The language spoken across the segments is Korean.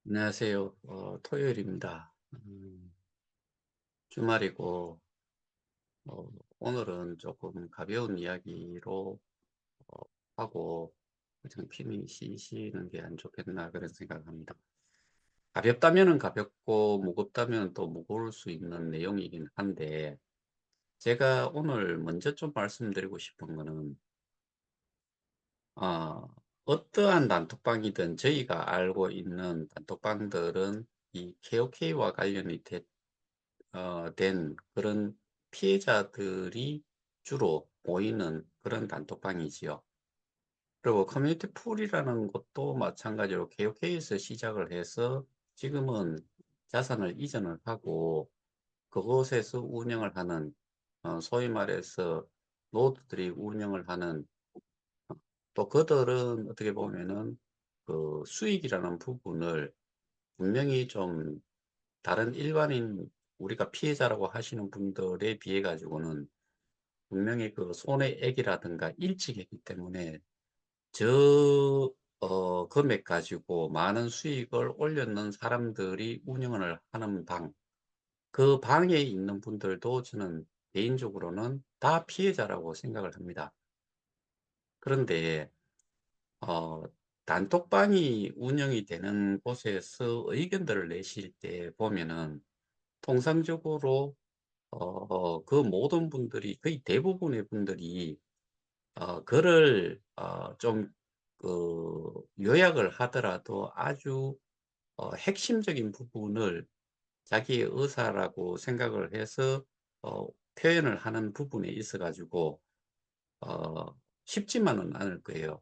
안녕하세요. 토요일입니다. 주말이고, 어, 오늘은 조금 가벼운 이야기로 어, 하고, 그냥 편히 쉬시는 게 안 좋겠나 그런 생각합니다. 가볍다면은 가볍고, 무겁다면 또 무거울 수 있는 내용이긴 한데, 제가 오늘 먼저 좀 말씀드리고 싶은 거는, 어, 어떠한 단톡방이든 저희가 알고 있는 단톡방들은 이 KOK와 관련이 된 그런 피해자들이 주로 모이는 그런 단톡방이지요. 그리고 커뮤니티 풀이라는 것도 마찬가지로 KOK에서 시작을 해서 지금은 자산을 이전을 하고 그곳에서 운영을 하는 소위 말해서 노드들이 운영을 하는 또 그들은 어떻게 보면은 그 수익이라는 부분을 분명히 좀 다른 일반인 우리가 피해자라고 하시는 분들에 비해 가지고는 분명히 그 손해액이라든가 일찍했기 때문에 저 금액 가지고 많은 수익을 올렸는 사람들이 운영을 하는 그 방에 있는 분들도 저는 개인적으로는 다 피해자라고 생각을 합니다. 그런데 어 단톡방이 운영이 되는 곳에서 의견들을 내실 때 보면은 통상적으로 그 모든 분들이 거의 대부분의 분들이 글을 좀 요약을 하더라도 아주 핵심적인 부분을 자기의 의사라고 생각을 해서 어 표현을 하는 부분에 있어 가지고 어 쉽지만은 않을 거예요.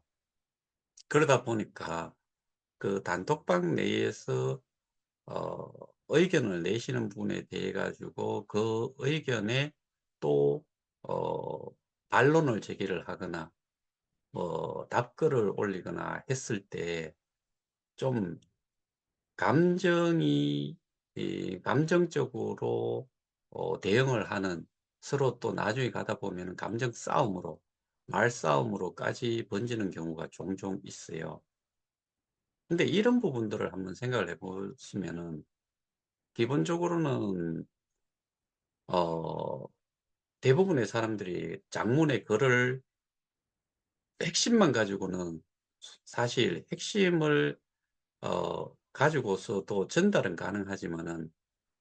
그러다 보니까 그 단톡방 내에서 어 의견을 내시는 분에 대해 가지고 그 의견에 또 어 반론을 제기를 하거나 뭐 답글을 올리거나 했을 때 좀 감정이 이 감정적으로 대응을 하는, 서로 또 나중에 가다 보면은 감정 싸움으로 말싸움으로까지 번지는 경우가 종종 있어요. 근데 이런 부분들을 한번 생각을 해 보시면은 기본적으로는 어 대부분의 사람들이 장문의 글을 핵심만 가지고는 사실 핵심을 가지고서도 전달은 가능하지만은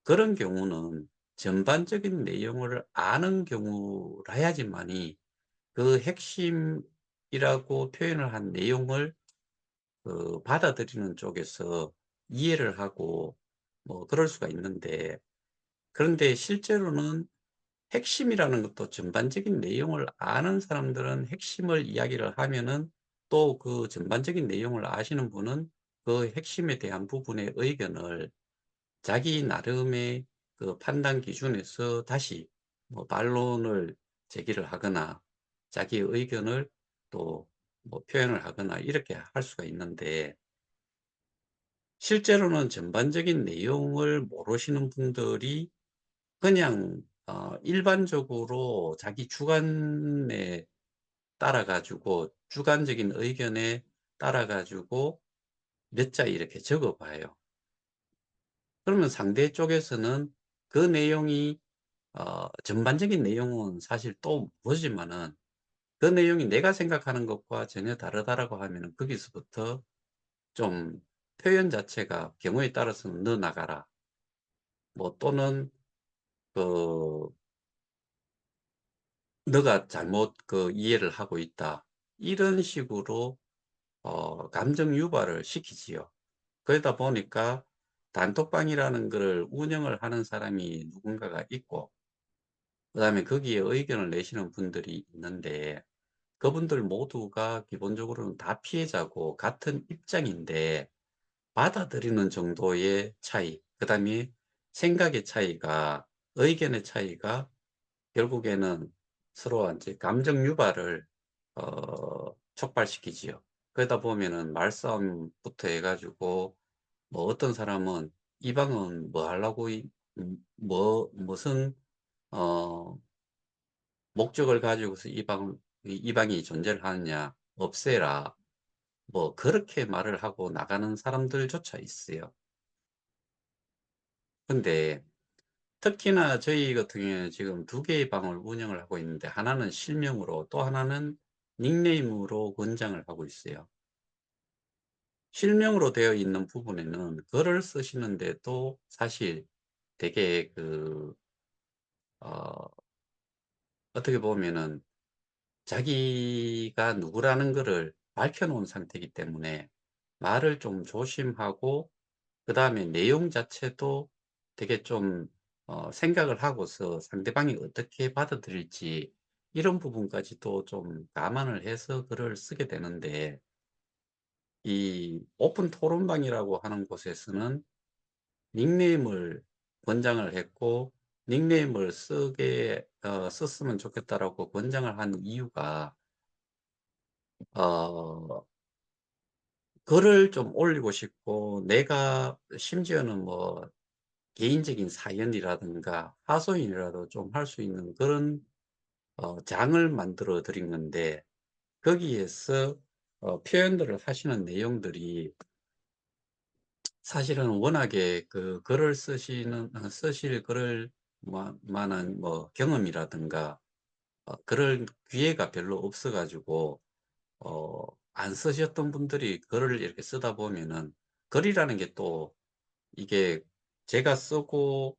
그런 경우는 전반적인 내용을 아는 경우라야지만이 그 핵심이라고 표현을 한 내용을 받아들이는 쪽에서 이해를 하고 뭐 그럴 수가 있는데, 그런데 실제로는 핵심이라는 것도 전반적인 내용을 아는 사람들은 핵심을 이야기를 하면은 또 그 전반적인 내용을 아시는 분은 그 핵심에 대한 부분의 의견을 자기 나름의 그 판단 기준에서 다시 뭐 반론을 제기를 하거나 자기의 의견을 또 뭐 표현을 하거나 이렇게 할 수가 있는데, 실제로는 전반적인 내용을 모르시는 분들이 그냥 일반적으로 자기 주관에 따라 가지고 주관적인 의견에 따라 가지고 몇 자 이렇게 적어 봐요. 그러면 상대 쪽에서는 그 내용이 전반적인 내용은 사실 또 모르지만은 그 내용이 내가 생각하는 것과 전혀 다르다라고 하면은 거기서부터 좀 표현 자체가 경우에 따라서는 "너 나가라." 뭐 또는 그 "너가 잘못 이해를 하고 있다." 이런 식으로 감정 유발을 시키지요. 그러다 보니까 단톡방이라는 거를 운영을 하는 사람이 누군가가 있고 그다음에 거기에 의견을 내시는 분들이 있는데, 그분들 모두가 기본적으로는 다 피해자고 같은 입장인데 받아들이는 정도의 차이, 그다음에 생각의 차이가, 의견의 차이가 결국에는 서로한테 감정 유발을 촉발시키지요. 그러다 보면은 말싸움부터 해 가지고 뭐 어떤 사람은 "이 방은 뭐 하려고 뭐 무슨 어 목적을 가지고서 이 방이 존재를 하느냐. 없애라." 뭐 그렇게 말을 하고 나가는 사람들조차 있어요. 근데 특히나 저희 같은 경우에는 지금 두 개의 방을 운영을 하고 있는데 하나는 실명으로 또 하나는 닉네임으로 권장을 하고 있어요. 실명으로 되어 있는 부분에는 글을 쓰시는데도 사실 되게 어 어떻게 보면은 자기가 누구라는 거를 밝혀 놓은 상태이기 때문에 말을 좀 조심하고 그다음에 내용 자체도 되게 좀 생각을 하고서 상대방이 어떻게 받아들일지 이런 부분까지도 좀 감안을 해서 글을 쓰게 되는데 이 오픈 토론방이라고 하는 곳에서는 닉네임을 권장을 했고 닉네임을 쓰게 썼으면 좋겠다라고 권장을 한 이유가 어 글을 좀 올리고 싶고 내가 심지어는 뭐 개인적인 사연이라든가 하소연이라도 좀 할 수 있는 그런 장을 만들어 드린 건데 거기에서 표현들을 하시는 내용들이 사실은 워낙에 그 글을 쓰실 글을 만한 뭐 경험이라든가 그럴 기회가 별로 없어 가지고 안 쓰셨던 분들이 글을 이렇게 쓰다 보면은 글이라는 게 또 이게 제가 쓰고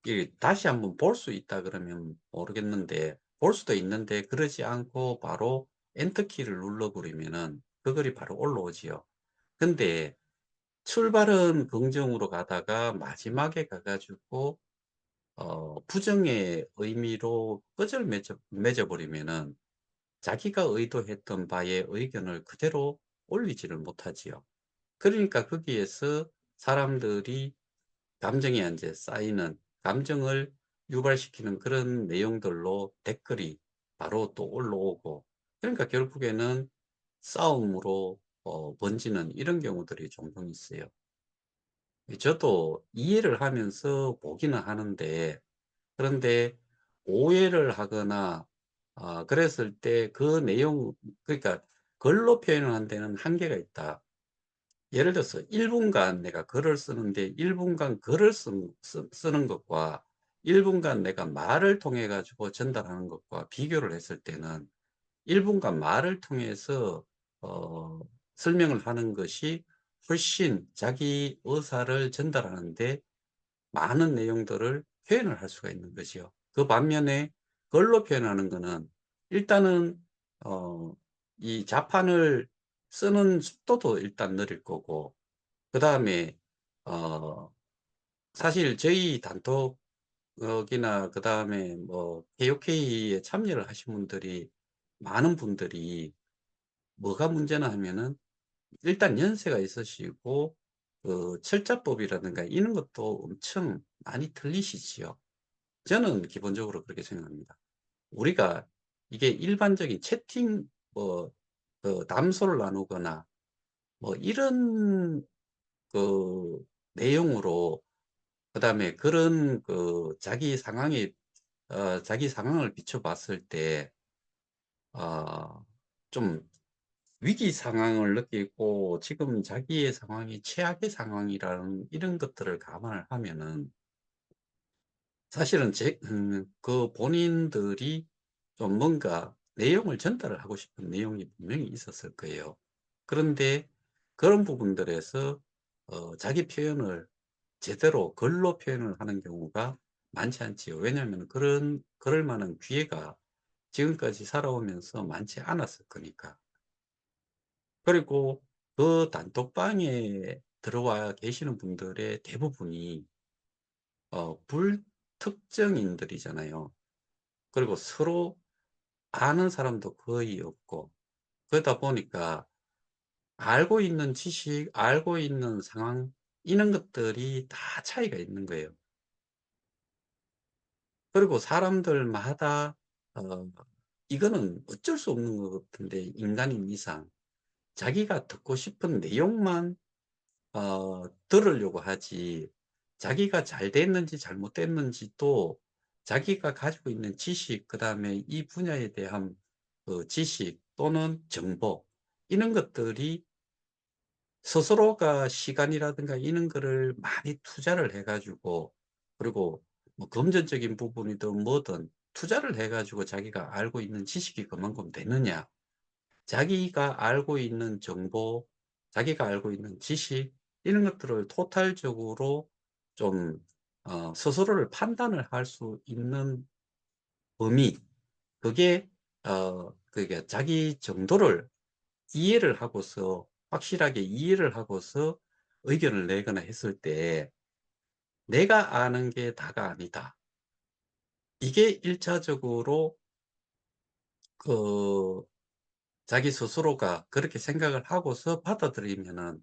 이게 다시 한번 볼 수 있다 그러면 모르겠는데 볼 수도 있는데 그러지 않고 바로 엔터 키를 눌러 버리면은 그 글이 바로 올라오지요. 근데 출발은 긍정으로 가다가 마지막에 가 가지고 부정의 의미로 끝을 맺어 버리면은 자기가 의도했던 바의 의견을 그대로 올리지를 못하지요. 그러니까 거기에서 사람들이 감정이 인제 쌓이는 감정을 유발시키는 그런 내용들로 댓글이 바로 또 올라오고 그러니까 결국에는 싸움으로 번지는 이런 경우들이 종종 있어요. 저도 이해를 하면서 보기는 하는데 그런데 오해를 하거나 그랬을 때 그 내용 그러니까 글로 표현을 한 데는 한계가 있다. 예를 들어서 1 분간 내가 글을 쓰는데 1 분간 글을 쓰는 것과 1 분간 내가 말을 통해 가지고 전달하는 것과 비교를 했을 때는 1 분간 말을 통해서 어 설명을 하는 것이 훨씬 자기 의사를 전달하는 데 많은 내용들을 표현을 할 수가 있는 거지요. 그 반면에 글로 표현하는 거는 일단은 어 이 자판을 쓰는 속도도 일단 느릴 거고 그다음에 어 사실 저희 단톡이나 그다음에 뭐 KOK에 참여를 하신 분들이 많은 분들이 뭐가 문제나 하면은 일단 연세가 있으시고 그 철자법이라든가 이런 것도 엄청 많이 틀리시지요. 저는 기본적으로 그렇게 생각합니다. 우리가 이게 일반적인 채팅 뭐 담소를 나누거나 뭐 이런 그 내용으로 그다음에 그런 자기 상황을 비춰 봤을 때 좀 위기 상황을 느끼고 지금 자기의 상황이 최악의 상황이라는 이런 것들을 감안을 하면은 사실은 그 본인들이 좀 뭔가 내용을 전달을 하고 싶은 내용이 분명히 있었을 거예요. 그런데 그런 부분들에서 자기 표현을 제대로 글로 표현을 하는 경우가 많지 않지요. 왜냐하면 그럴 만한 기회가 지금까지 살아오면서 많지 않았을 거니까. 그리고 그 단톡방에 들어와 계시는 분들의 대부분이 불특정인들이잖아요. 그리고 서로 아는 사람도 거의 없고 그러다 보니까 알고 있는 지식, 알고 있는 상황 이런 것들이 다 차이가 있는 거예요. 그리고 사람들마다 어 이거는 어쩔 수 없는 것 같은데 인간인 이상 자기가 듣고 싶은 내용만 들으려고 하지 자기가 잘 됐는지 잘못됐는지도 자기가 가지고 있는 지식 그다음에 이 분야에 대한 지식 또는 정보 이런 것들이 스스로가 시간이라든가 이런 거를 많이 투자를 해 가지고, 그리고 뭐 금전적인 부분이든 뭐든 투자를 해 가지고 자기가 알고 있는 지식이 그만큼 되느냐. 자기가 알고 있는 정보, 자기가 알고 있는 지식, 이런 것들을 토탈적으로 좀 스스로를 판단을 할 수 있는 범위, 그게 그게 자기 정도를 이해를 하고서, 확실하게 이해를 하고서 의견을 내거나 했을 때 '내가 아는 게 다가 아니다.' 이게 1 차적으로 그 자기 스스로가 그렇게 생각을 하고서 받아들이면은,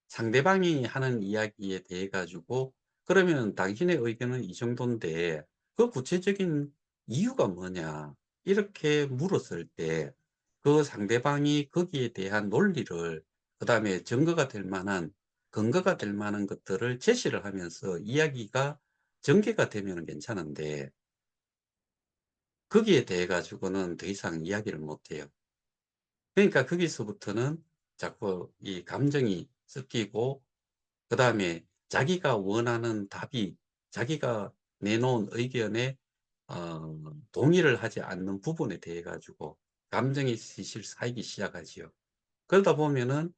상대방이 하는 이야기에 대해 가지고 "그러면 당신의 의견은 이 정도인데 그 구체적인 이유가 뭐냐?" 이렇게 물었을 때 그 상대방이 거기에 대한 논리를, 그다음에 증거가 될 만한, 근거가 될 만한 것들을 제시를 하면서 이야기가 전개가 되면은 괜찮은데, 거기에 대해 가지고는 더 이상 이야기를 못 해요. 그러니까 거기서부터는 자꾸 이 감정이 섞이고, 그다음에 자기가 원하는 답이, 자기가 내놓은 의견에 동의를 하지 않는 부분에 대해 가지고 감정이 실실 쌓이기 시작하지요. 그러다 보면은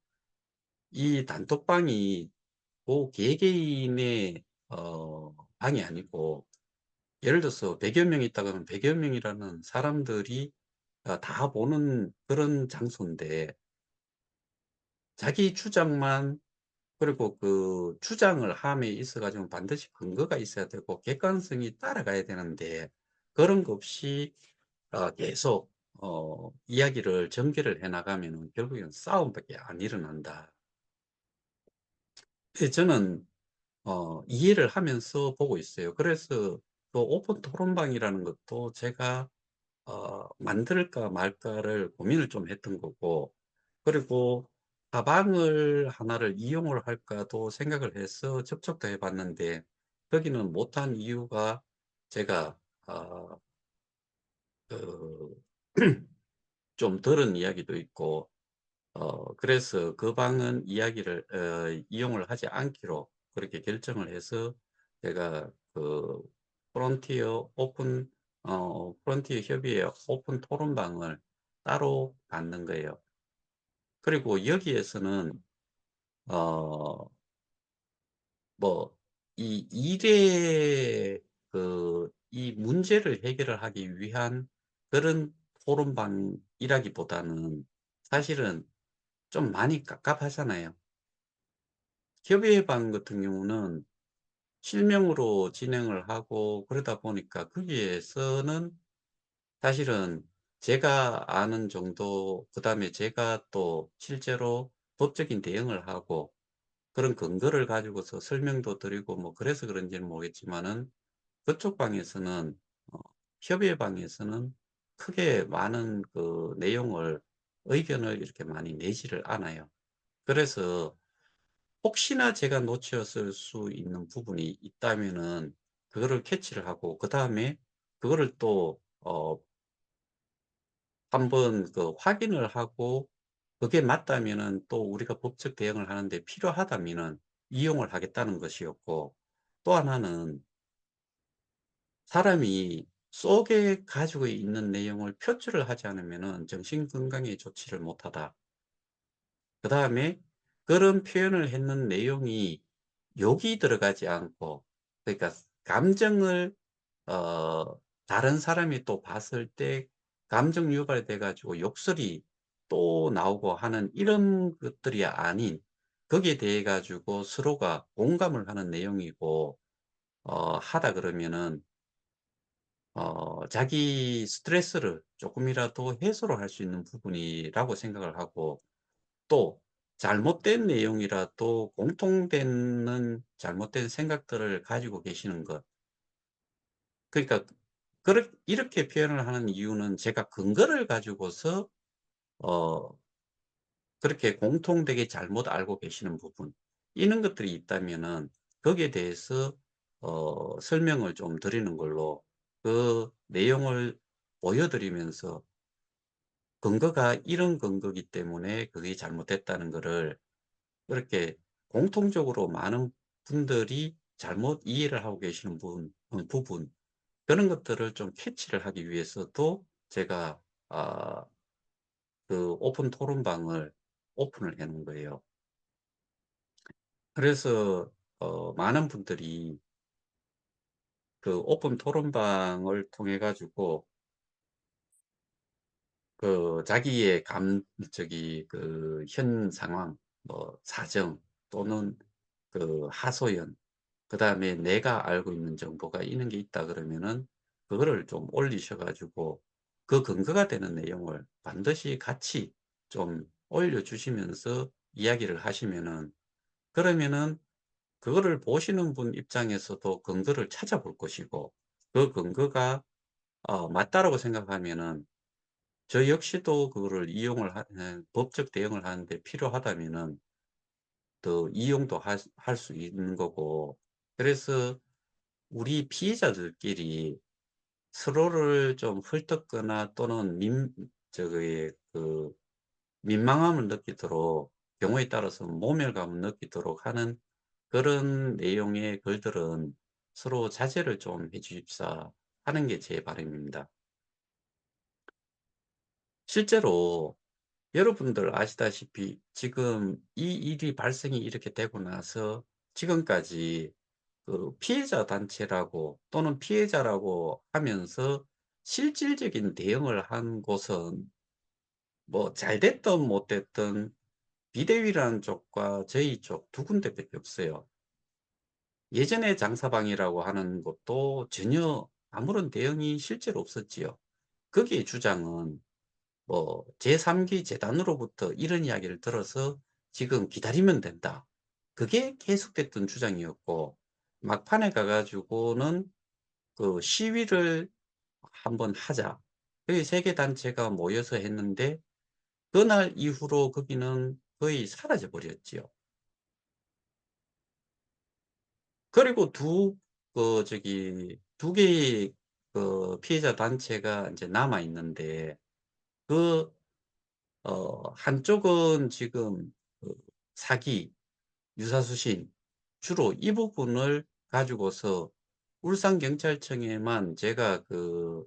이 단톡방이 고 개개인의 방이 아니고, 예를 들어서 100여 명 있다 그러면 100여 명이라는 사람들이 다 보는 그런 장소인데, 자기 주장만, 그리고 그 주장을 함에 있어 가지고는 반드시 근거가 있어야 되고 객관성이 따라가야 되는데, 그런 거 없이 계속 이야기를 전개를 해 나가면은 결국에는 싸움밖에 안 일어난다. 예, 저는 이해를 하면서 보고 있어요. 그래서 그 오픈 토론방이라는 것도 제가 만들까 말까를 고민을 좀 했던 거고, 그리고 다방을 하나를 이용을 할까도 생각을 해서 접촉도 해 봤는데, 거기는 못한 이유가, 제가 아 그 좀 들은 이야기도 있고, 그래서 그 방은 이야기를 이용을 하지 않기로 그렇게 결정을 해서, 제가 그 프론티어 오픈 프론티어 협의회 오픈 토론방을 따로 갖는 거예요. 그리고 여기에서는 어 뭐 이 일의 이 문제를 해결을 하기 위한 그런 토론방이라기보다는 사실은 좀 많이 갑갑하잖아요. 협의회 방 같은 경우는 실명으로 진행을 하고 그러다 보니까 거기에서는 사실은 제가 아는 정도, 그다음에 제가 또 실제로 법적인 대응을 하고 그런 근거를 가지고서 설명도 드리고 뭐 그래서 그런지는 모르겠지만은, 그쪽 방에서는 협의회 방에서는 크게 많은 그 내용을, 의견을 이렇게 많이 내지를 않아요. 그래서 혹시나 제가 놓쳤을 수 있는 부분이 있다면은 그거를 캐치를 하고, 그다음에 그거를 또 한번 확인을 하고, 그게 맞다면은 또 우리가 법적 대응을 하는데 필요하다면은 이용을 하겠다는 것이었고, 또 하나는 사람이 속에 가지고 있는 내용을 표출을 하지 않으면은 정신 건강에 좋지를 못하다. 그다음에 그런 표현을 했는 내용이 욕이 들어가지 않고, 그러니까 감정을 어 다른 사람이 또 봤을 때 감정 유발돼 가지고 욕설이 또 나오고 하는 이런 것들이 아닌, 거기에 대해 가지고 서로가 공감을 하는 내용이고 하다 그러면은 자기 스트레스를 쪼끔이라도 해소를 할 수 있는 부분이라고 생각을 하고, 또 잘못된 내용이라도 공통되는 잘못된 생각들을 가지고 계시는 것. 그러니까 이렇게 표현을 하는 이유는, 제가 근거를 가지고서 어 그렇게 공통되게 잘못 알고 계시는 부분, 이런 것들이 있다면은 거기에 대해서 설명을 좀 드리는 걸로, 그 내용을 보여 드리면서 근거가 이런 근거기 때문에 그게 잘못됐다는 거를 그렇게 공통적으로 많은 분들이 잘못 이해를 하고 계시는 부분, 그런 것들을 좀 캐치를 하기 위해서도 제가 아 그 오픈 토론방을 오픈을 해 놓은 거예요. 그래서 많은 분들이 그 오픈 토론방을 통해 가지고 그 자기의 저기 그 현 상황, 뭐 사정 또는 그 하소연, 그다음에 내가 알고 있는 정보가 이런 게 있다 그러면은 그거를 좀 올리셔 가지고 그 근거가 되는 내용을 반드시 같이 좀 올려 주시면서 이야기를 하시면은, 그러면은 그거를 보시는 분 입장에서도 근거를 찾아볼 것이고, 그 근거가 맞다라고 생각하면은 저 역시도 그거를 이용을 법적 대응을 하는데 필요하다면은 더 이용도 할 수 있는 거고. 그래서 우리 피해자들끼리 서로를 좀 헐뜯거나 또는 저기 그 민망함을 느끼도록, 경우에 따라서 모멸감을 느끼도록 하는 그런 내용의 글들은 서로 자제를 좀 해 주십사 하는 게 제 바람입니다. 실제로 여러분들 아시다시피 지금 이 일이 발생이 이렇게 되고 나서 지금까지 그 피해자 단체라고 또는 피해자라고 하면서 실질적인 대응을 한 곳은 뭐 잘 됐든 못 됐든 비대위라는 쪽과 저희 쪽 두 군데밖에 없어요. 예전에 장사방이라고 하는 것도 전혀 아무런 대응이 실제로 없었지요. 거기에 주장은 뭐 제3기 재단으로부터 이런 이야기를 들어서 지금 기다리면 된다, 그게 계속됐던 주장이었고, 막판에 가 가지고는 그 시위를 한번 하자, 거기 세 개 단체가 모여서 했는데 그날 이후로 거기는 거의 사라져 버렸지요. 그리고 두 개의 그 피해자 단체가 인제 남아 있는데, 그 한쪽은 지금 그 사기, 유사수신, 주로 이 부분을 가지고서 울산경찰청에만 제가 그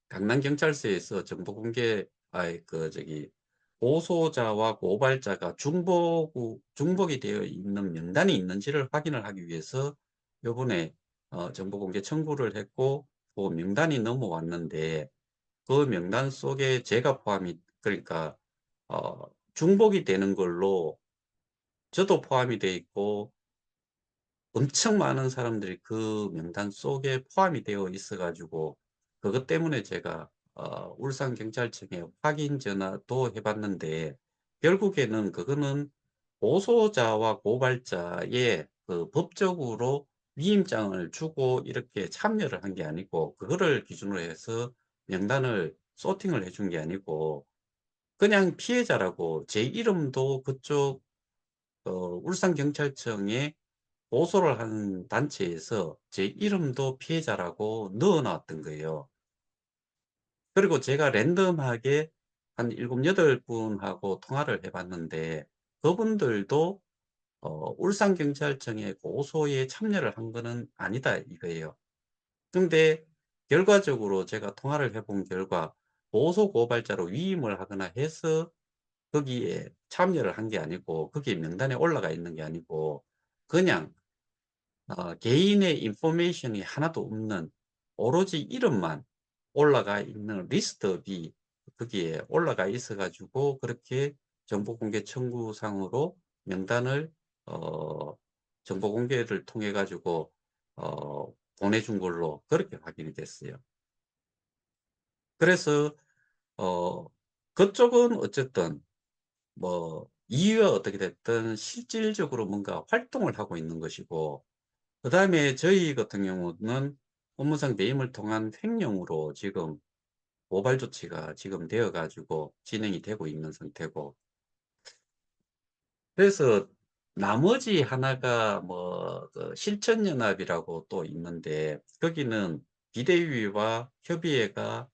강남경찰서에서 정보 공개 아이 그 저기 고소자와 고발자가 중복이 되어 있는 명단이 있는지를 확인을 하기 위해서 요번에 정보 공개 청구를 했고, 그 명단이 넘어왔는데 그 명단 속에 제가 포함이, 그러니까 어 중복이 되는 걸로 저도 포함이 돼 있고 엄청 많은 사람들이 그 명단 속에 포함이 되어 있어 가지고, 그것 때문에 제가 울산경찰청에 확인 전화도 해 봤는데 결국에는 그거는 고소자와 고발자의 그 법적으로 위임장을 주고 이렇게 참여를 한 게 아니고, 그거를 기준으로 해서 명단을 소팅을 해준 게 아니고, 그냥 피해자라고 제 이름도 그쪽 울산경찰청에 고소를 한 단체에서 제 이름도 피해자라고 넣어 놨던 거예요. 그리고 제가 랜덤하게 한 7-8 분하고 통화를 해 봤는데 그분들도 "울산경찰청의 고소에 참여를 한 거는 아니다." 이거예요. 근데 결과적으로 제가 통화를 해본 결과 고소 고발자로 위임을 하거나 해서 거기에 참여를 한 게 아니고, 거기에 명단에 올라가 있는 게 아니고, 그냥 개인의 인포메이션이 하나도 없는 오로지 이름만 올라가 있는 리스트업이 거기에 올라가 있어 가지고 그렇게 정보 공개 청구상으로 명단을 어 정보 공개를 통해 가지고 보내준 걸로 그렇게 확인이 됐어요. 그래서 어 그쪽은 어쨌든 뭐 이유가 어떻게 됐든 실질적으로 뭔가 활동을 하고 있는 것이고, 그다음에 저희 같은 경우는 업무상 배임을 통한 횡령으로 지금 고발 조치가 지금 되어 가지고 진행이 되고 있는 상태고, 그래서 나머지 하나가 뭐 그 실천연합이라고 또 있는데 거기는 비대위와 협의회가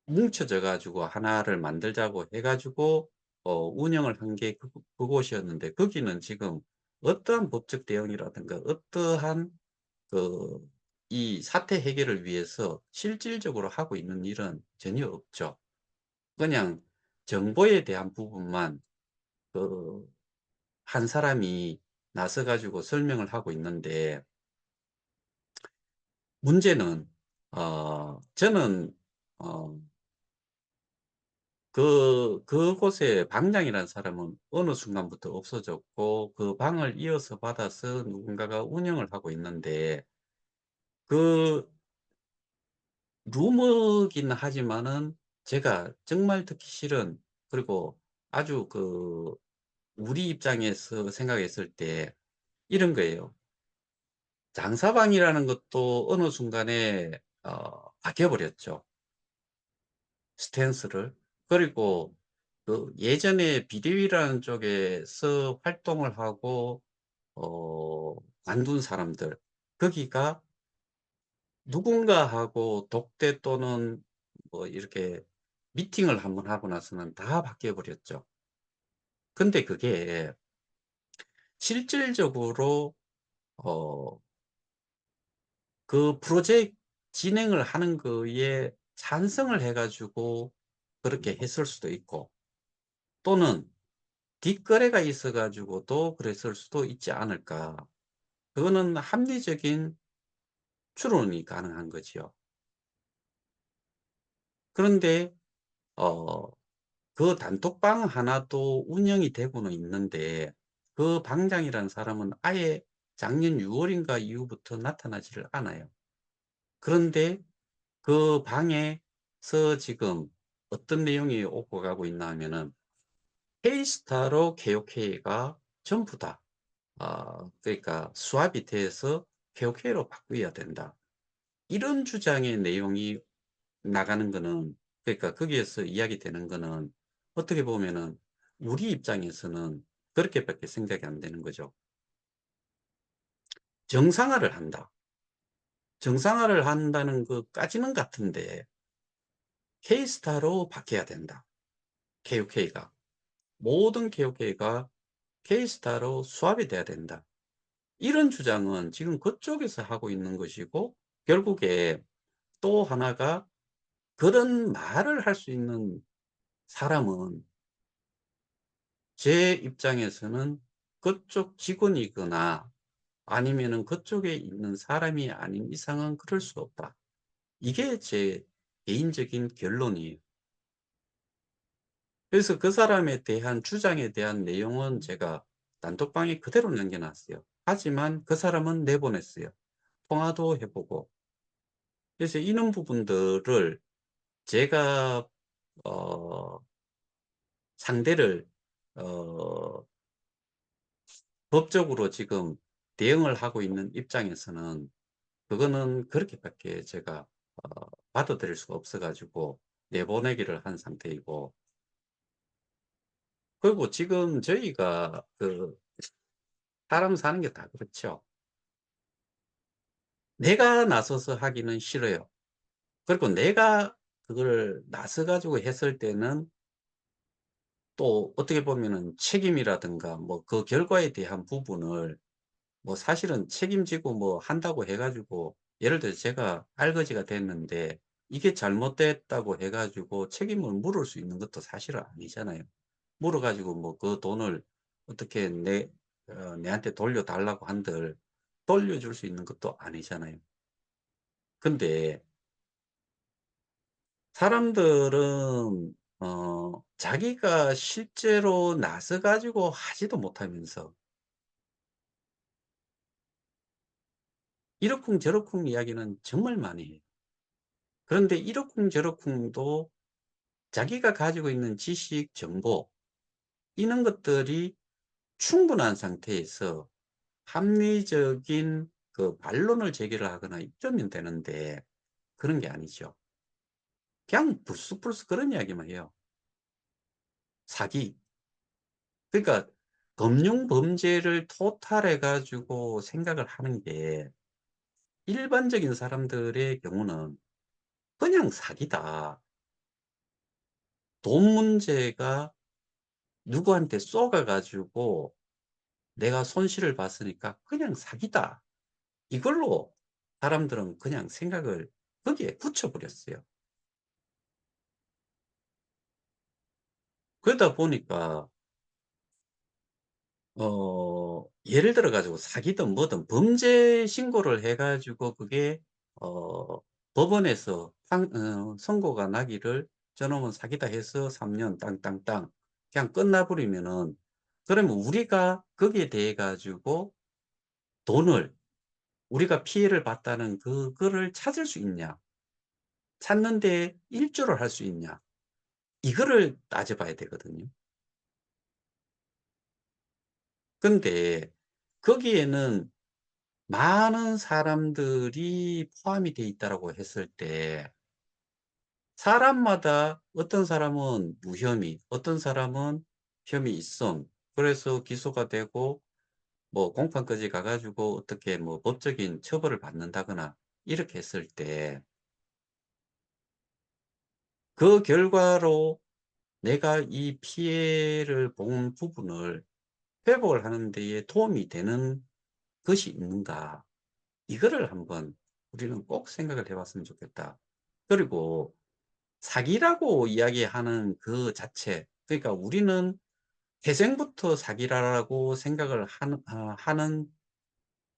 뭉쳐져 가지고 하나를 만들자고 해 가지고 운영을 한 게 그곳이었는데 거기는 지금 어떠한 법적 대응이라든가 어떠한 그 이 사태 해결을 위해서 실질적으로 하고 있는 일은 전혀 없죠. 그냥 정보에 대한 부분만 그 한 사람이 나서 가지고 설명을 하고 있는데 문제는 저는 어 그곳에 방장이라는 사람은 어느 순간부터 없어졌고 그 방을 이어서 받아서 누군가가 운영을 하고 있는데 그 루머긴 하지만은 제가 정말 듣기 싫은, 그리고 아주 우리 입장에서 생각했을 때 이런 거예요. 장사방이라는 것도 어느 순간에 바뀌어 버렸죠, 스탠스를. 그리고 예전에 비대위라는 쪽에서 활동을 하고 어 관둔 사람들, 거기가 누군가하고 독대 또는 뭐 이렇게 미팅을 한번 하고 나서는 다 바뀌어 버렸죠. 근데 그게 실질적으로 어 그 프로젝트 진행을 하는 거에 찬성을 해 가지고 그렇게 했을 수도 있고, 또는 뒷거래가 있어 가지고도 그랬을 수도 있지 않을까. 그거는 합리적인 추론이 가능한 거지요. 그런데 어 그 단톡방 하나도 운영이 되고는 있는데 그 방장이라는 사람은 아예 작년 6 월인가 이후부터 나타나지를 않아요. 그런데 그 방에서 지금 어떤 내용이 오고 가고 있나 하면은 K스타로 KOK가 전부 다 그러니까 수합이 돼서 KOK로 바뀌어야 된다, 이런 주장의 내용이 나가는 거는, 그러니까 거기에서 이야기되는 거는 어떻게 보면은 우리 입장에서는 그렇게밖에 생각이 안 되는 거죠. 정상화를 한다. 정상화를 한다는 것까지는 같은데 K스타로 바뀌어야 된다, KOK가. 모든 KOK가 K스타로 수합이 돼야 된다, 이런 주장은 지금 그쪽에서 하고 있는 것이고, 결국에 또 하나가 그런 말을 할 수 있는 사람은 제 입장에서는 그쪽 직원이거나 아니면은 그쪽에 있는 사람이 아닌 이상은 그럴 수 없다, 이게 제 개인적인 결론이에요. 그래서 그 사람에 대한 주장에 대한 내용은 제가 단톡방에 그대로 남겨 놨어요. 하지만 그 사람은 내보냈어요. 통화도 해 보고. 그래서 이런 부분들을 제가 어 상대를 어 법적으로 지금 대응을 하고 있는 입장에서는 그거는 그렇게밖에 제가 받아들일 수가 없어 가지고 내보내기를 한 상태이고, 그리고 지금 저희가 사람 사는 게 다 그렇죠. 내가 나서서 하기는 싫어요. 그리고 내가 그걸 나서 가지고 했을 때는 또 어떻게 보면은 책임이라든가 뭐 그 결과에 대한 부분을 뭐 사실은 책임지고 뭐 한다고 해 가지고, 예를 들어서 제가 알거지가 됐는데 이게 잘못됐다고 해 가지고 책임을 물을 수 있는 것도 사실은 아니잖아요. 물어 가지고 뭐 그 돈을 어떻게 내한테 돌려달라고 한들 돌려줄 수 있는 것도 아니잖아요. 근데 사람들은 자기가 실제로 나서 가지고 하지도 못하면서 이러쿵저러쿵 이야기는 정말 많이 해요. 그런데 이러쿵저러쿵도 자기가 가지고 있는 지식, 정보, 이런 것들이 충분한 상태에서 합리적인 반론을 제기를 하거나 이러면 되는데 그런 게 아니죠. 그냥 불쑥불쑥 그런 이야기만 해요. 사기. 그러니까 금융 범죄를 토탈해 가지고 생각을 하는 게 일반적인 사람들의 경우는 그냥 사기다, 돈 문제가 누구한테 쏘가 가지고 내가 손실을 봤으니까 그냥 사기다. 이걸로 사람들은 그냥 생각을 거기에 굳혀 버렸어요. 그러다 보니까 예를 들어 가지고 사기든 뭐든 범죄 신고를 해 가지고 그게 어 법원에서 선고가 나기를 "저놈은 사기다." 해서 3년 땅땅땅 그냥 끝나 버리면은, 그러면 우리가 거기에 대해 가지고 돈을, 우리가 피해를 봤다는 그거를 찾을 수 있냐? 찾는 데 일조를 할 수 있냐? 이거를 따져 봐야 되거든요. 근데 거기에는 많은 사람들이 포함이 돼 있다라고 했을 때 사람마다 어떤 사람은 무혐의, 어떤 사람은 혐의 있음, 그래서 기소가 되고 뭐 공판까지 가 가지고 어떻게 뭐 법적인 처벌을 받는다거나 이렇게 했을 때 그 결과로 내가 이 피해를 본 부분을 회복을 하는 데에 도움이 되는 것이 있는가? 이거를 한번 우리는 꼭 생각을 해 봤으면 좋겠다. 그리고 사기라고 이야기하는 그 자체, 그러니까 우리는 태생부터 사기라고 생각을 하는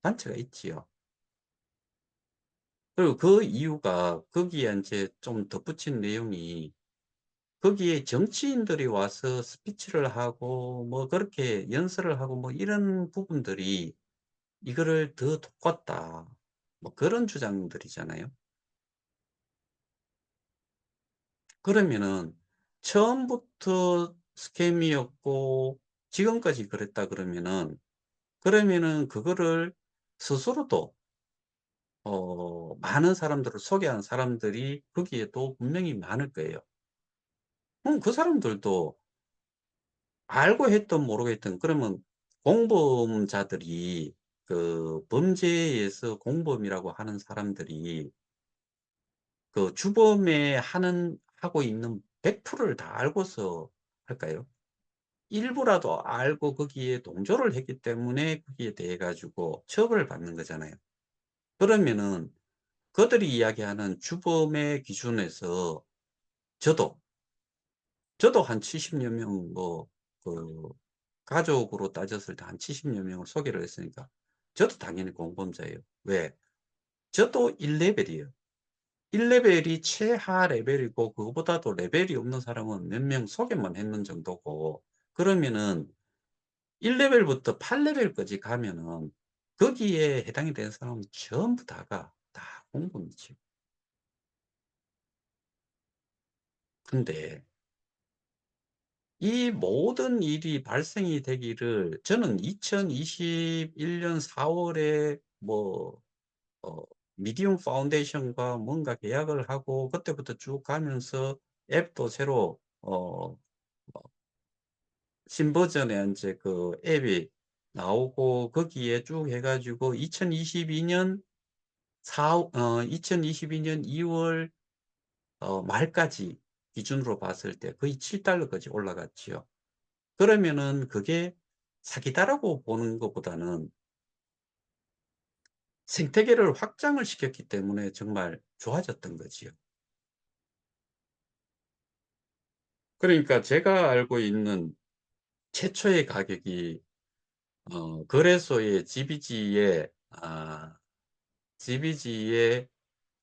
단체가 있지요. 그리고 그 이유가 거기에 인제 좀 덧붙인 내용이, 거기에 정치인들이 와서 스피치를 하고 뭐 그렇게 연설을 하고 뭐 이런 부분들이 이거를 더 돋궜다, 뭐 그런 주장들이잖아요. 그러면은 처음부터 스캠이었고 지금까지 그랬다 그러면은 그거를 스스로도 많은 사람들을 소개한 사람들이 거기에도 분명히 많을 거예요. 그럼 그 사람들도 알고 했든 모르고 했든, 그러면 공범자들이, 그 범죄에서 공범이라고 하는 사람들이 그 주범에 하고 있는 100%를 다 알고서 할까요? 일부라도 알고 거기에 동조를 했기 때문에 거기에 대해 가지고 처벌을 받는 거잖아요. 그러면은 그들이 이야기하는 주범의 기준에서 저도, 한 70여 명, 그 가족으로 따졌을 때 한 70여 명을 소개를 했으니까 저도 당연히 공범자예요. 왜? 저도 1 레벨이에요. 1 레벨이 최하 레벨이고 그거보다도 레벨이 없는 사람은 몇 명 소개만 했는 정도고, 그러면은 1 레벨부터 8 레벨까지 가면은 거기에 해당이 되는 사람은 전부 다가 다 공범이죠. 근데 이 모든 일이 발생이 되기를 저는 2021년 4 월에 어 미디움 파운데이션과 뭔가 계약을 하고 그때부터 쭉 가면서 앱도 새로 신버전의 인제 그 앱이 나오고 거기에 쭉 해 가지고 2022년 2월 말까지 기준으로 봤을 때 거의 7 달러까지 올라갔지요. 그러면은 그게 사기다라고 보는 것보다는 생태계를 확장을 시켰기 때문에 정말 좋아졌던 거지요. 그러니까 제가 알고 있는 최초의 가격이 거래소의 GBG에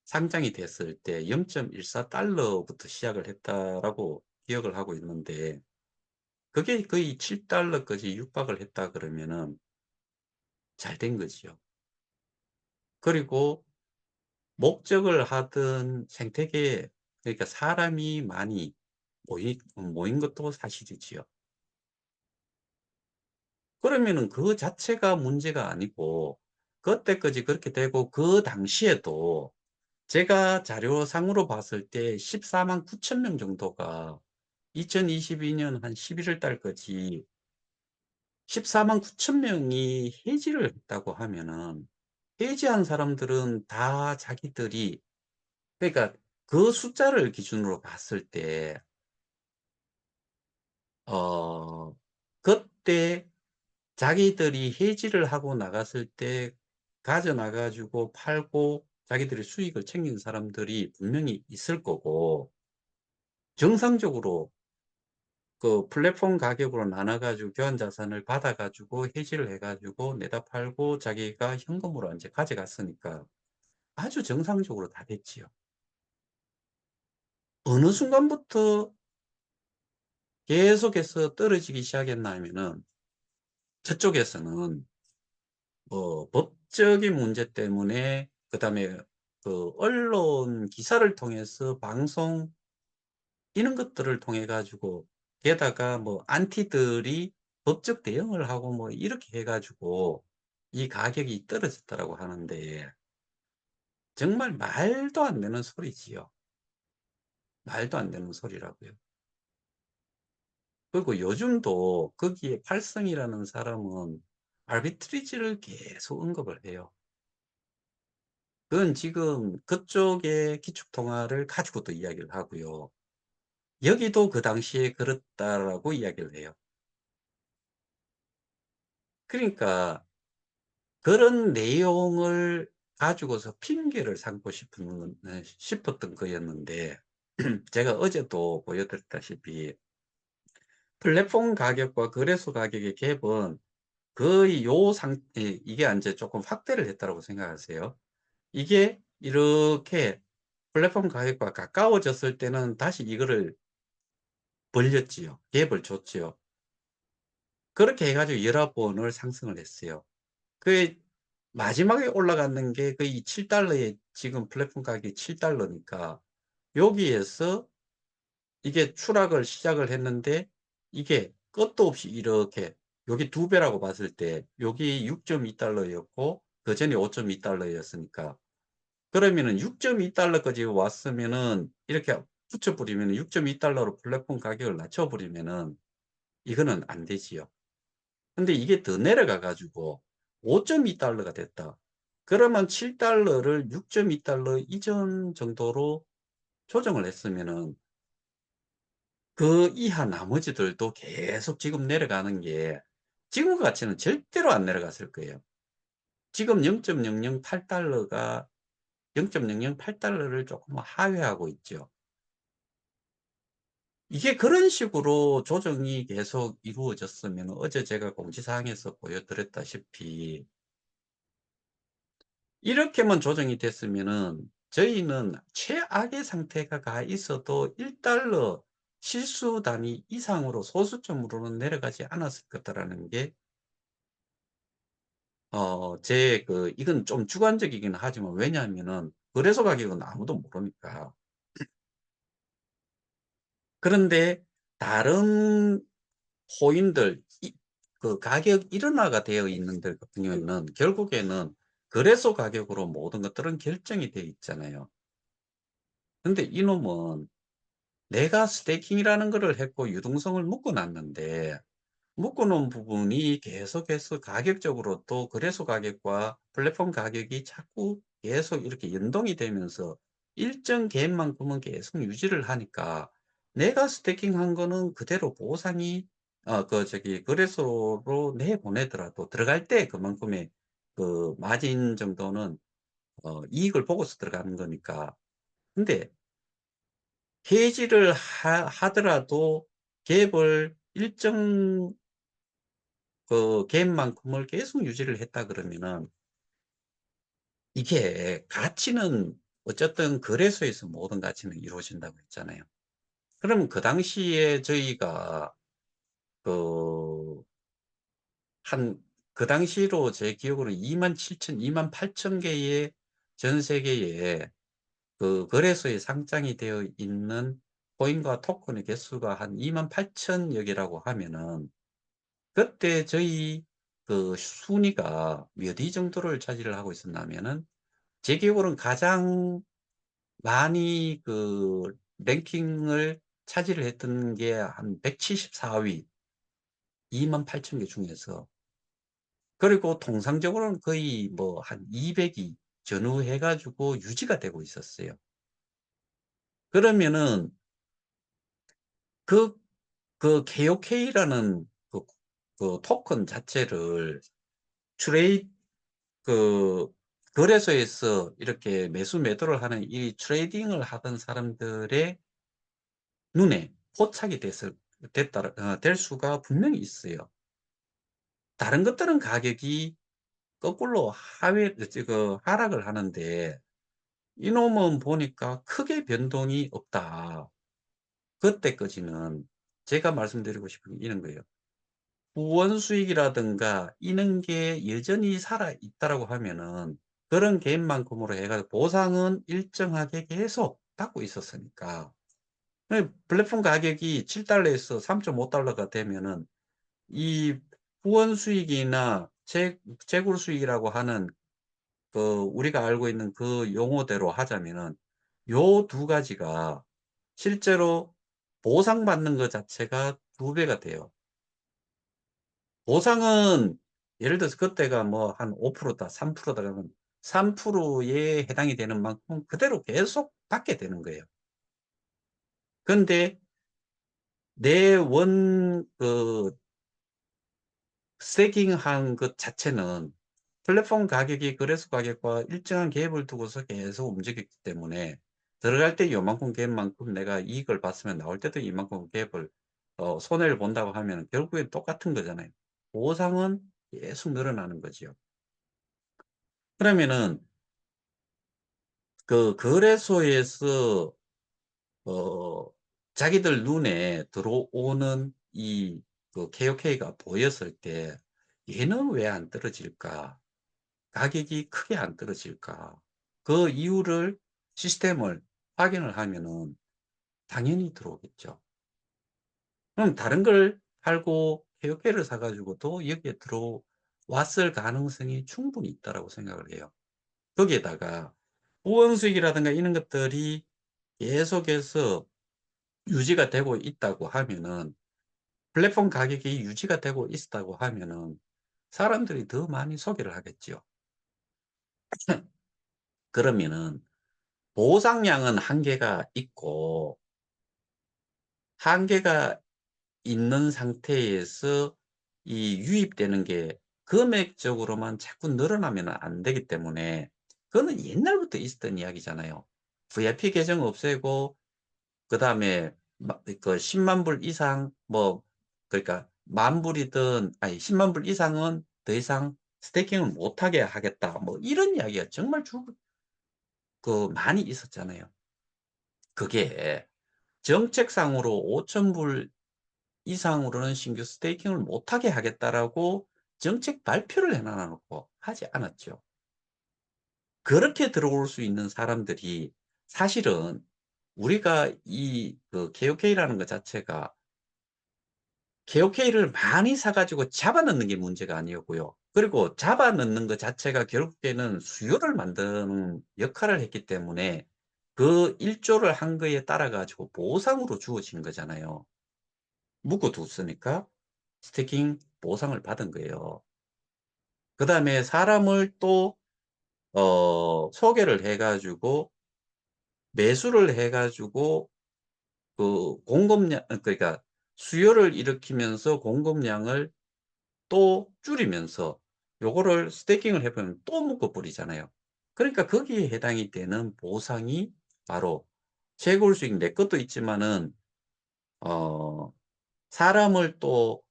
상장이 됐을 때 0.14 달러부터 시작을 했다라고 기억을 하고 있는데, 그게 거의 7 달러까지 육박을 했다 그러면은 잘 된 거지요. 그리고 목적을 하든 생태계에, 그러니까 사람이 많이 모인 것도 사실이지요. 그러면은 그 자체가 문제가 아니고 그때까지 그렇게 되고, 그 당시에도 제가 자료상으로 봤을 때 1 4 9천 명 정도가 2022년 한 11월 달까지 1 4 9천 명이 해지를 했다고 하면은, 해지한 사람들은 다 자기들이, 그러니까 그 숫자를 기준으로 봤을 때 그때 자기들이 해지를 하고 나갔을 때 가져나 가지고 팔고 자기들의 수익을 챙긴 사람들이 분명히 있을 거고, 정상적으로 그 플랫폼 가격으로 나눠 가지고 교환 자산을 받아 가지고 해지를 해 가지고 내다 팔고 자기가 현금으로 인제 가져갔으니까 아주 정상적으로 다 됐지요. 어느 순간부터 계속해서 떨어지기 시작했나 하면은, 저쪽에서는 뭐 법적인 문제 때문에, 그다음에 그 언론 기사를 통해서 방송 이런 것들을 통해 가지고, 게다가 뭐 안티들이 법적 대응을 하고 뭐 이렇게 해 가지고 이 가격이 떨어졌다라고 하는데, 정말 말도 안 되는 소리지요. 말도 안 되는 소리라고요. 그리고 요즘도 거기에 팔성이라는 사람은 아비트리지를 계속 언급을 해요. 그건 지금 그쪽의 기축통화를 가지고도 이야기를 하고요. 여기도 그 당시에 그렇다라고 이야기를 해요. 그러니까 그런 내용을 가지고서 핑계를 삼고 싶었던 거였는데, 제가 어제도 보여 드렸다시피 플랫폼 가격과 거래소 가격의 갭은 거의 요 이게 인제 쪼끔 확대를 했다라고 생각하세요. 이게 이렇게 플랫폼 가격과 가까워졌을 때는 다시 이거를 벌렸지요. 갭을 줬지요. 그렇게 해 가지고 여러 번을 상승을 했어요. 그 마지막에 올라갔는 게 거의 $7 에, 지금 플랫폼 가격이 $7 니까 여기에서 이게 추락을 시작을 했는데, 이게 끝도 없이 이렇게 요게 2 배라고 봤을 때 요게 $6.2 였고 그전에 $5.2 였으니까, 그러면은 $6.2 까지 왔으면은 이렇게 붙여 버리면은 $6.2 로 플랫폼 가격을 낮춰 버리면은 이거는 안 되지요. 근데 이게 더 내려가 가지고 $5.2 가 됐다. 그러면 $7 를 $6.2 이전 정도로 조정을 했으면은 그 이하 나머지들도 계속 지금 내려가는 게, 지금 같이는 절대로 안 내려갔을 거예요. 지금 $0.008 가 $0.008 를 조금 하회하고 있죠. 이게 그런 식으로 조정이 계속 이루어졌으면 어제 제가 공지사항에서 보여 드렸다시피 이렇게만 조정이 됐으면은 저희는 최악의 상태가 가 있어도 $1 실수 단위 이상으로 소수점으로는 내려가지 않았을 거다라는 게, 제 이건 좀 주관적이긴 하지만, 왜냐하면은 거래소 가격은 아무도 모르니까. 그런데 다른 코인들, 그 가격 일원화가 되어 있는 데 같은 경우에는 결국에는 거래소 가격으로 모든 것들은 결정이 되어 있잖아요. 근데 이놈은 내가 스테이킹이라는 거를 했고 유동성을 묶어 놨는데, 묶어 놓은 부분이 계속해서 가격적으로 또 거래소 가격과 플랫폼 가격이 자꾸 계속 이렇게 연동이 되면서 일정 갭만큼은 계속 유지를 하니까, 내가 스테이킹한 거는 그대로 보상이 거래소로 내보내더라도 들어갈 때 그만큼의 그 마진 정도는 이익을 보고서 들어가는 거니까. 근데 해지를 하더라도 갭을 일정 갭만큼을 계속 유지를 했다 그러면은, 이게 가치는 어쨌든 거래소에서 모든 가치는 이루어진다고 했잖아요. 그러면 그 당시에 저희가 그 한 그 당시로 제 기억으로 27,000, 28,000 개의 전 세계에 그 거래소에 상장이 되어 있는 코인과 토큰의 개수가 한 28,000여 개라고 하면은, 그때 저희 그 순위가 몇 위 정도를 차지를 하고 있었냐면은, 제 기억으로는 가장 많이 랭킹을 차지를 했던 게 한 174 위, 28,000개 중에서. 그리고 통상적으로는 거의 뭐 한 200위 전후해 가지고 유지가 되고 있었어요. 그러면은 그 KOK라는 그 토큰 자체를 트레이 그 거래소에서 이렇게 매수 매도를 하는 이 트레이딩을 하던 사람들의 눈에 포착이 됐을 됐다 될 수가 분명히 있어요. 다른 것들은 가격이 거꾸로 하회 하락을 하는데 이놈은 보니까 크게 변동이 없다. 그때까지는 제가 말씀드리고 싶은 게 이런 거예요. 후원 수익이라든가 이런 게 여전히 살아 있다라고 하면은 그런 개인만큼으로 해 가지고 보상은 일정하게 계속 받고 있었으니까. 플랫폼 가격이 $7에서 $3.5가 되면은 이 후원 수익이나 채굴 수익이라고 하는 그 우리가 알고 있는 그 용어대로 하자면은 요 두 가지가 실제로 보상받는 것 자체가 2배가 돼요. 보상은 예를 들어서 그때가 뭐 한 5%다 3%다 그러면 3%에 해당이 되는 만큼 그대로 계속 받게 되는 거예요. 그런데 내 스테이킹한 것 자체는 플랫폼 가격이 거래소 가격과 일정한 갭을 두고서 계속 움직였기 때문에 들어갈 때 요만큼 갭만큼 내가 이익을 봤으면 나올 때도 이만큼 갭을 손해를 본다고 하면 결국엔 똑같은 거잖아요. 보상은 계속 늘어나는 거지요. 그러면은 그 거래소에서 어 자기들 눈에 들어오는 이 KOK가 보였을 때 '얘는 왜 안 떨어질까? 가격이 크게 안 떨어질까?' 그 이유를 시스템을 확인을 하면은 당연히 들어오겠죠. 그럼 다른 걸 팔고 KOK를 사 가지고도 여기에 들어왔을 가능성이 충분히 있다라고 생각을 해요. 거기에다가 후원 수익이라든가 이런 것들이 계속해서 유지가 되고 있다고 하면은 플랫폼 가격이 유지가 되고 있다고 하면은 사람들이 더 많이 소비를 하겠죠. 그러면은 보상량은 한계가 있고 한계가 있는 상태에서 이 유입되는 게 금액적으로만 자꾸 늘어나면 안 되기 때문에 그거는 옛날부터 있었던 이야기잖아요. VIP 계정 없애고 그다음에 막 그 1 0불 이상 뭐 그러니까 만 불이든 아니 1 0불 이상은 더 이상 스테이킹을 못 하게 하겠다. 뭐 이런 이야기가 정말 많이 있었잖아요. 그게 정책상으로 5천 불 이상으로는 신규 스테이킹을 못 하게 하겠다라고 정책 발표를 해 놔 놓고 하지 않았죠. 그렇게 들어올 수 있는 사람들이 사실은 우리가 이 KOK라는 것 자체가 KOK를 많이 사 가지고 잡아 넣는 게 문제가 아니었고요. 그리고 잡아 넣는 것 자체가 결국에는 수요를 만드는 역할을 했기 때문에 그 1 조를 한 거에 따라 가지고 보상으로 주어진 거잖아요. 묶어 뒀으니까 스태킹 보상을 받은 거예요. 그다음에 사람을 또 소개를 해 가지고 매수를 해 가지고 공급량 그러니까 수요를 일으키면서 공급량을 또 줄이면서 요거를 스태킹을 해 보면 또 묶어 버리잖아요. 그러니까 거기에 해당이 되는 보상이 바로 채굴 수익 내 것도 있지만은 어 사람을 또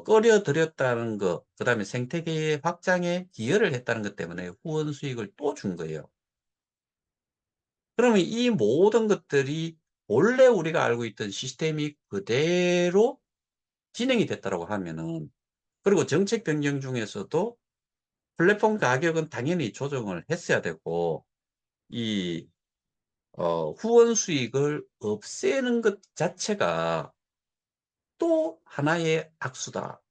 끌어 들였다는 거 그다음에 생태계의 확장에 기여를 했다는 것 때문에 후원 수익을 또 준 거예요. 그러면 이 모든 것들이 본래 우리가 알고 있던 시스템이 그대로 진행이 됐다라고 하면은 그리고 정책 변경 중에서도 플랫폼 가격은 당연히 조정을 했어야 되고 이 후원 수익을 없애는 것 자체가 또 하나의 악수다.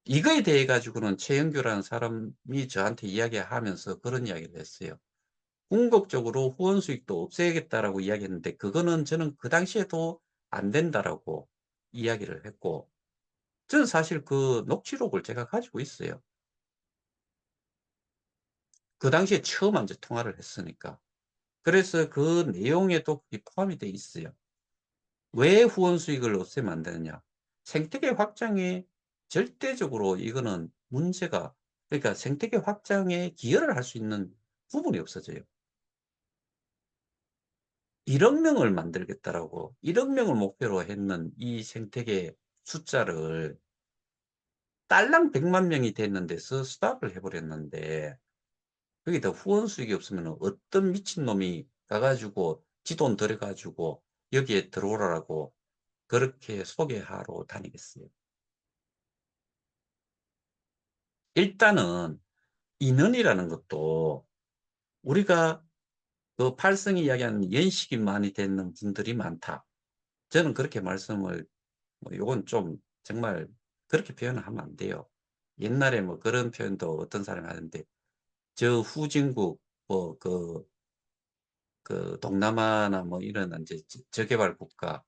이거에 대해 가지고는 최영규라는 사람이 저한테 이야기하면서 그런 이야기를 했어요. "궁극적으로 후원 수익도 없애야겠다."라고 이야기했는데 그거는 저는 그 당시에도 "안 된다."라고 이야기를 했고 저는 사실 그 녹취록을 제가 가지고 있어요. 그 당시에 처음 이제 통화를 했으니까. 그래서 그 내용에도 그게 포함이 돼 있어요. 왜 후원 수익을 없애면 안 되느냐. 생태계 확장에 절대적으로 이거는 문제가, 그러니까 생태계 확장에 기여를 할 수 있는 부분이 없어져요. 1억 명을 만들겠다라고 1억 명을 목표로 했는 이 생태계 숫자를 딸랑 100만 명이 됐는 데서 스톱을 해 버렸는데, 거기다 후원 수익이 없으면은 어떤 미친놈이 가 가지고 지 돈 들여 가지고 여기에 들어오라고 그렇게 소개하러 다니겠어요. 일단은 인원이라는 것도 우리가 그 팔성이 이야기하는 연식이 많이 되는 분들이 많다. 저는 그렇게 말씀을, 뭐 요건 좀 정말 그렇게 표현을 하면 안 돼요. 옛날에 뭐 그런 표현도 어떤 사람이 하는데, 저 후진국 뭐 그 동남아나 뭐 이런 인제 저개발 국가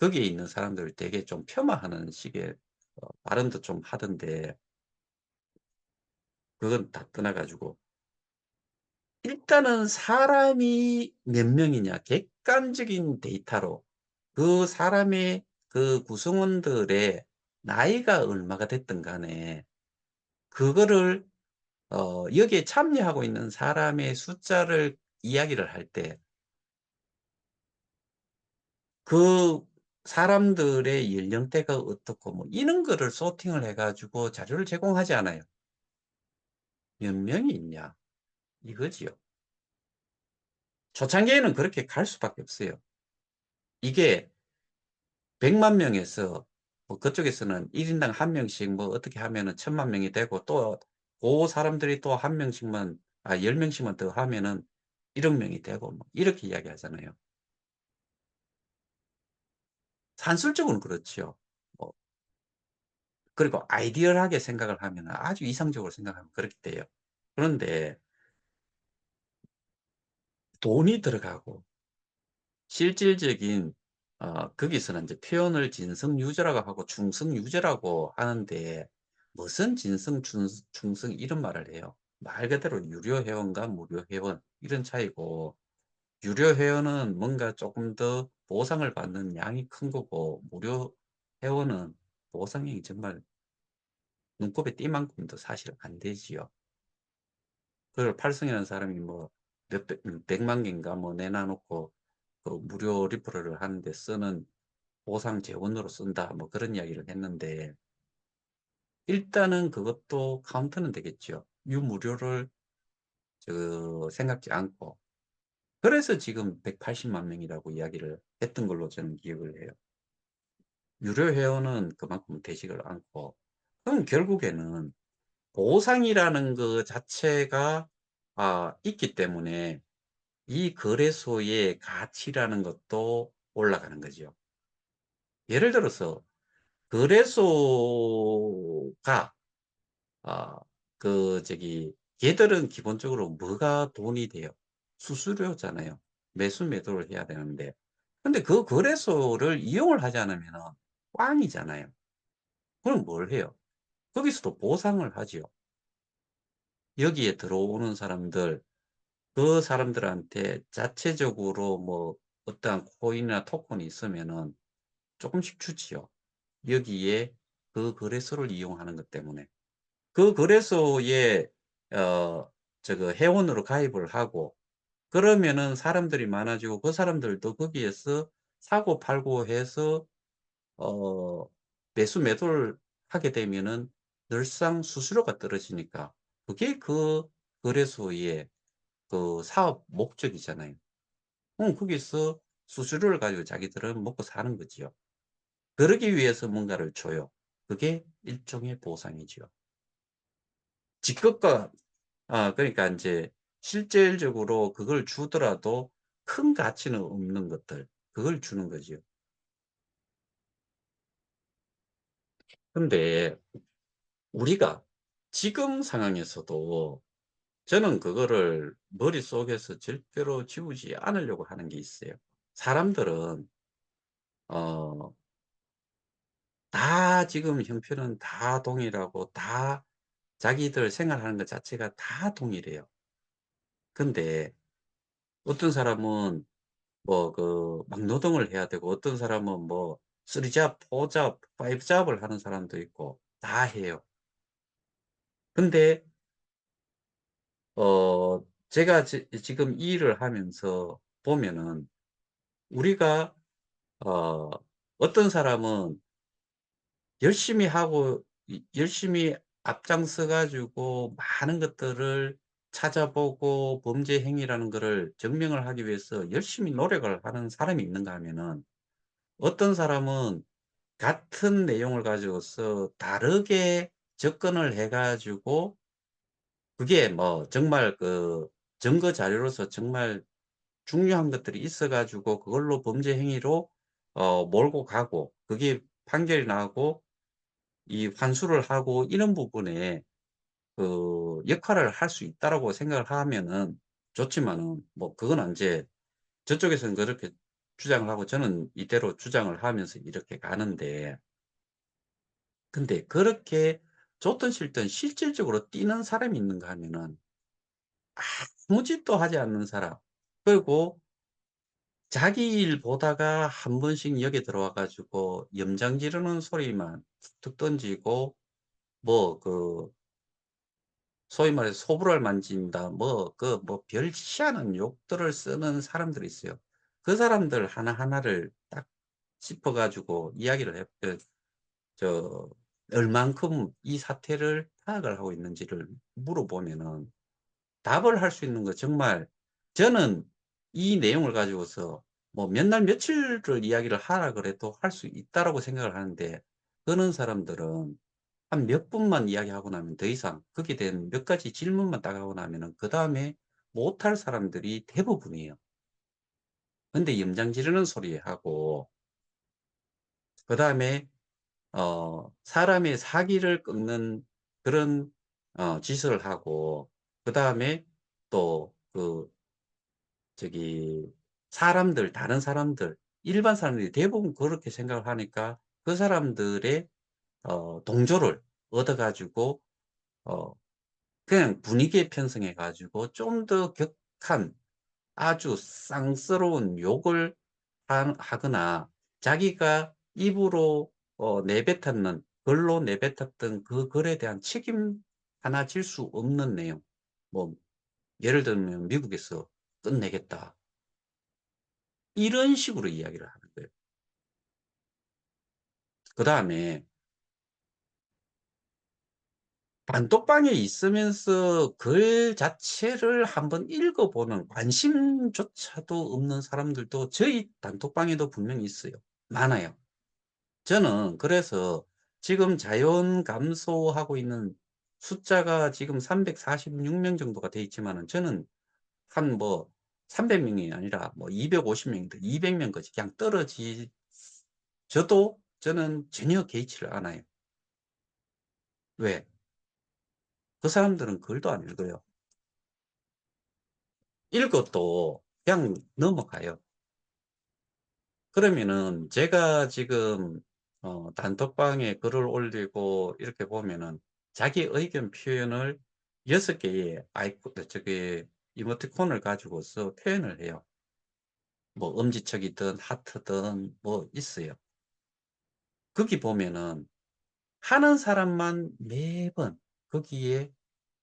거기에 있는 사람들을 되게 좀 폄하하는 식의 발언도 좀 하던데, 그건 다 떠나 가지고 일단은 사람이 몇 명이냐 객관적인 데이터로 그 사람의 그 구성원들의 나이가 얼마가 됐든 간에 그거를 여기에 참여하고 있는 사람의 숫자를 이야기를 할 때 그 사람들의 연령대가 어떻고 뭐 이런 거를 소팅을 해 가지고 자료를 제공하지 않아요. "몇 명이 있냐." 이거지요. 초창기에는 그렇게 갈 수밖에 없어요. 이게 100만 명에서 뭐 그쪽에서는 1 인당 1 명씩 뭐 어떻게 하면은 10,000,000 명이 되고, 또 고 사람들이 또 1 명씩만 10 명씩만 더 하면은 1억 명이 되고 뭐 이렇게 이야기하잖아요. 산술적으로는 그렇지요. 뭐 그리고 아이디얼하게 생각을 하면은, 아주 이상적으로 생각하면 그렇게 돼요. 그런데 돈이 들어가고 실질적인 거기서는 이제 표현을 진성유저라고 하고 충성유저라고 하는데, 무슨 진성 충성 이런 말을 해요. 말 그대로 유료 회원과 무료 회원 이런 차이고, 유료 회원은 뭔가 조금 더 보상을 받는 양이 큰 거고, 무료 회원은 보상액이 정말 눈곱에 띠만큼도 사실 안 되지요. 그걸 팔성이라는 사람이 뭐 몇백 100만 개인가 뭐 내놔 놓고 그 무료 리퍼럴을 하는데 쓰는 보상 재원으로 쓴다 뭐 그런 이야기를 했는데, 일단은 그것도 카운트는 되겠죠. 유무료를 생각지 않고. 그래서 지금 180만 명이라고 이야기를 했던 걸로 저는 기억을 해요. 유료 회원은 그만큼 되지를 않고, 그럼 결국에는 보상이라는 거 자체가 있기 때문에 이 거래소의 가치라는 것도 올라가는 거죠. 예를 들어서 거래소가 아 걔들은 기본적으로 뭐가 돈이 돼요? 수수료잖아요. 매수 매도를 해야 되는데. 근데 그 거래소를 이용을 하지 않으면은 꽝이잖아요. 그럼 뭘 해요? 거기서도 보상을 하지요. 여기에 들어오는 사람들, 그 사람들한테 자체적으로 뭐 어떠한 코인이나 토큰이 있으면은 쪼끔씩 주지요. 여기에 그 거래소를 이용하는 것 때문에. 그 거래소에 회원으로 가입을 하고, 그러면은 사람들이 많아지고 그 사람들도 거기에서 사고 팔고 해서 어 매수 매도를 하게 되면은 늘상 수수료가 떨어지니까 그게 그 거래소의 그 사업 목적이잖아요. 그럼 거기서 수수료를 가지고 자기들은 먹고 사는 거지요. 그러기 위해서 뭔가를 줘요. 그게 일종의 보상이지요. 직급과 그러니까 인제 실질적으로 그걸 주더라도 큰 가치는 없는 것들, 그걸 주는 거지요. 근데 우리가 지금 상황에서도 저는 그거를 머릿속에서 절대로 지우지 않으려고 하는 게 있어요. 사람들은 어 다 지금 형편은 다 동일하고 다 자기들 생활하는 것 자체가 다 동일해요. 근데 어떤 사람은 뭐 막노동을 해야 되고, 어떤 사람은 뭐 3 잡, 4 잡, 5 잡을 하는 사람도 있고 다 해요. 근데 제가 지금 이 일을 하면서 보면은 우리가 어 어떤 사람은 열심히 하고 열심히 앞장서 가지고 많은 것들을 찾아보고 범죄 행위라는 거를 증명을 하기 위해서 열심히 노력을 하는 사람이 있는가 하면은, 어떤 사람은 같은 내용을 가지고서 다르게 접근을 해 가지고 그게 뭐 정말 그 증거 자료로서 정말 중요한 것들이 있어 가지고 그걸로 범죄 행위로 몰고 가고, 그게 판결이 나고 이 환수를 하고 이런 부분에 그 역할을 할 수 있다라고 생각을 하면은 좋지만은, 뭐 그건 인제 저쪽에서는 그렇게 주장을 하고 저는 이대로 주장을 하면서 이렇게 가는데, 근데 그렇게 좋든 싫든 실질적으로 뛰는 사람이 있는가 하면은 아무 짓도 하지 않는 사람, 그리고 자기 일 보다가 한 번씩 역에 들어와 가지고 염장 지르는 소리만 툭툭 던지고 뭐 소위 말해서 소불알 만진다, 뭐 뭐 별 희한한 욕들을 쓰는 사람들이 있어요. 그 사람들 하나하나를 딱 짚어 가지고 이야기를 해 저 얼만큼 이 사태를 파악을 하고 있는지를 물어보면은 답을 할 수 있는 거, 정말 저는 이 내용을 가지고서 뭐 몇 날 며칠을 이야기를 하라 그래도 할 수 있다라고 생각을 하는데, 그런 사람들은 한 몇 분만 이야기하고 나면 더 이상 거기에 대한 몇 가지 질문만 딱 하고 나면은 그다음에 못할 사람들이 대부분이에요. 근데 염장 지르는 소리 하고, 그다음에 사람의 사기를 끊는 그런 짓을 하고, 그다음에 또 저기 사람들, 다른 사람들, 일반 사람들이 대부분 그렇게 생각을 하니까 그 사람들의 동조를 얻어 가지고 어 그냥 분위기에 편승해 가지고 좀 더 격한 아주 쌍스러운 욕을 하거나, 자기가 입으로 내뱉었는 글로 내뱉었던 그 글에 대한 책임 하나 질 수 없는 내용. 뭐 예를 들면 "미국에서 끝내겠다." 이런 식으로 이야기를 하는 거예요. 그다음에 단톡방에 있으면서 글 자체를 한번 읽어보는 관심조차도 없는 사람들도 저희 단톡방에도 분명히 있어요. 많아요. 저는 그래서 지금 자연 감소하고 있는 숫자가 지금 346명 정도가 돼 있지만은, 저는 한 뭐 300 명이 아니라 뭐 250 명이든 200 명까지 그냥 저도 저는 전혀 개의치를 않아요. 왜? 그 사람들은 글도 안 읽어요. 읽어도 그냥 넘어가요. 그러면은 제가 지금 단톡방에 글을 올리고 이렇게 보면은 자기 의견 표현을 6 개의 저기 이모티콘을 가지고서 표현을 해요. 뭐 엄지척이든 하트든 뭐 있어요. 거기 보면은 하는 사람만 매번 거기에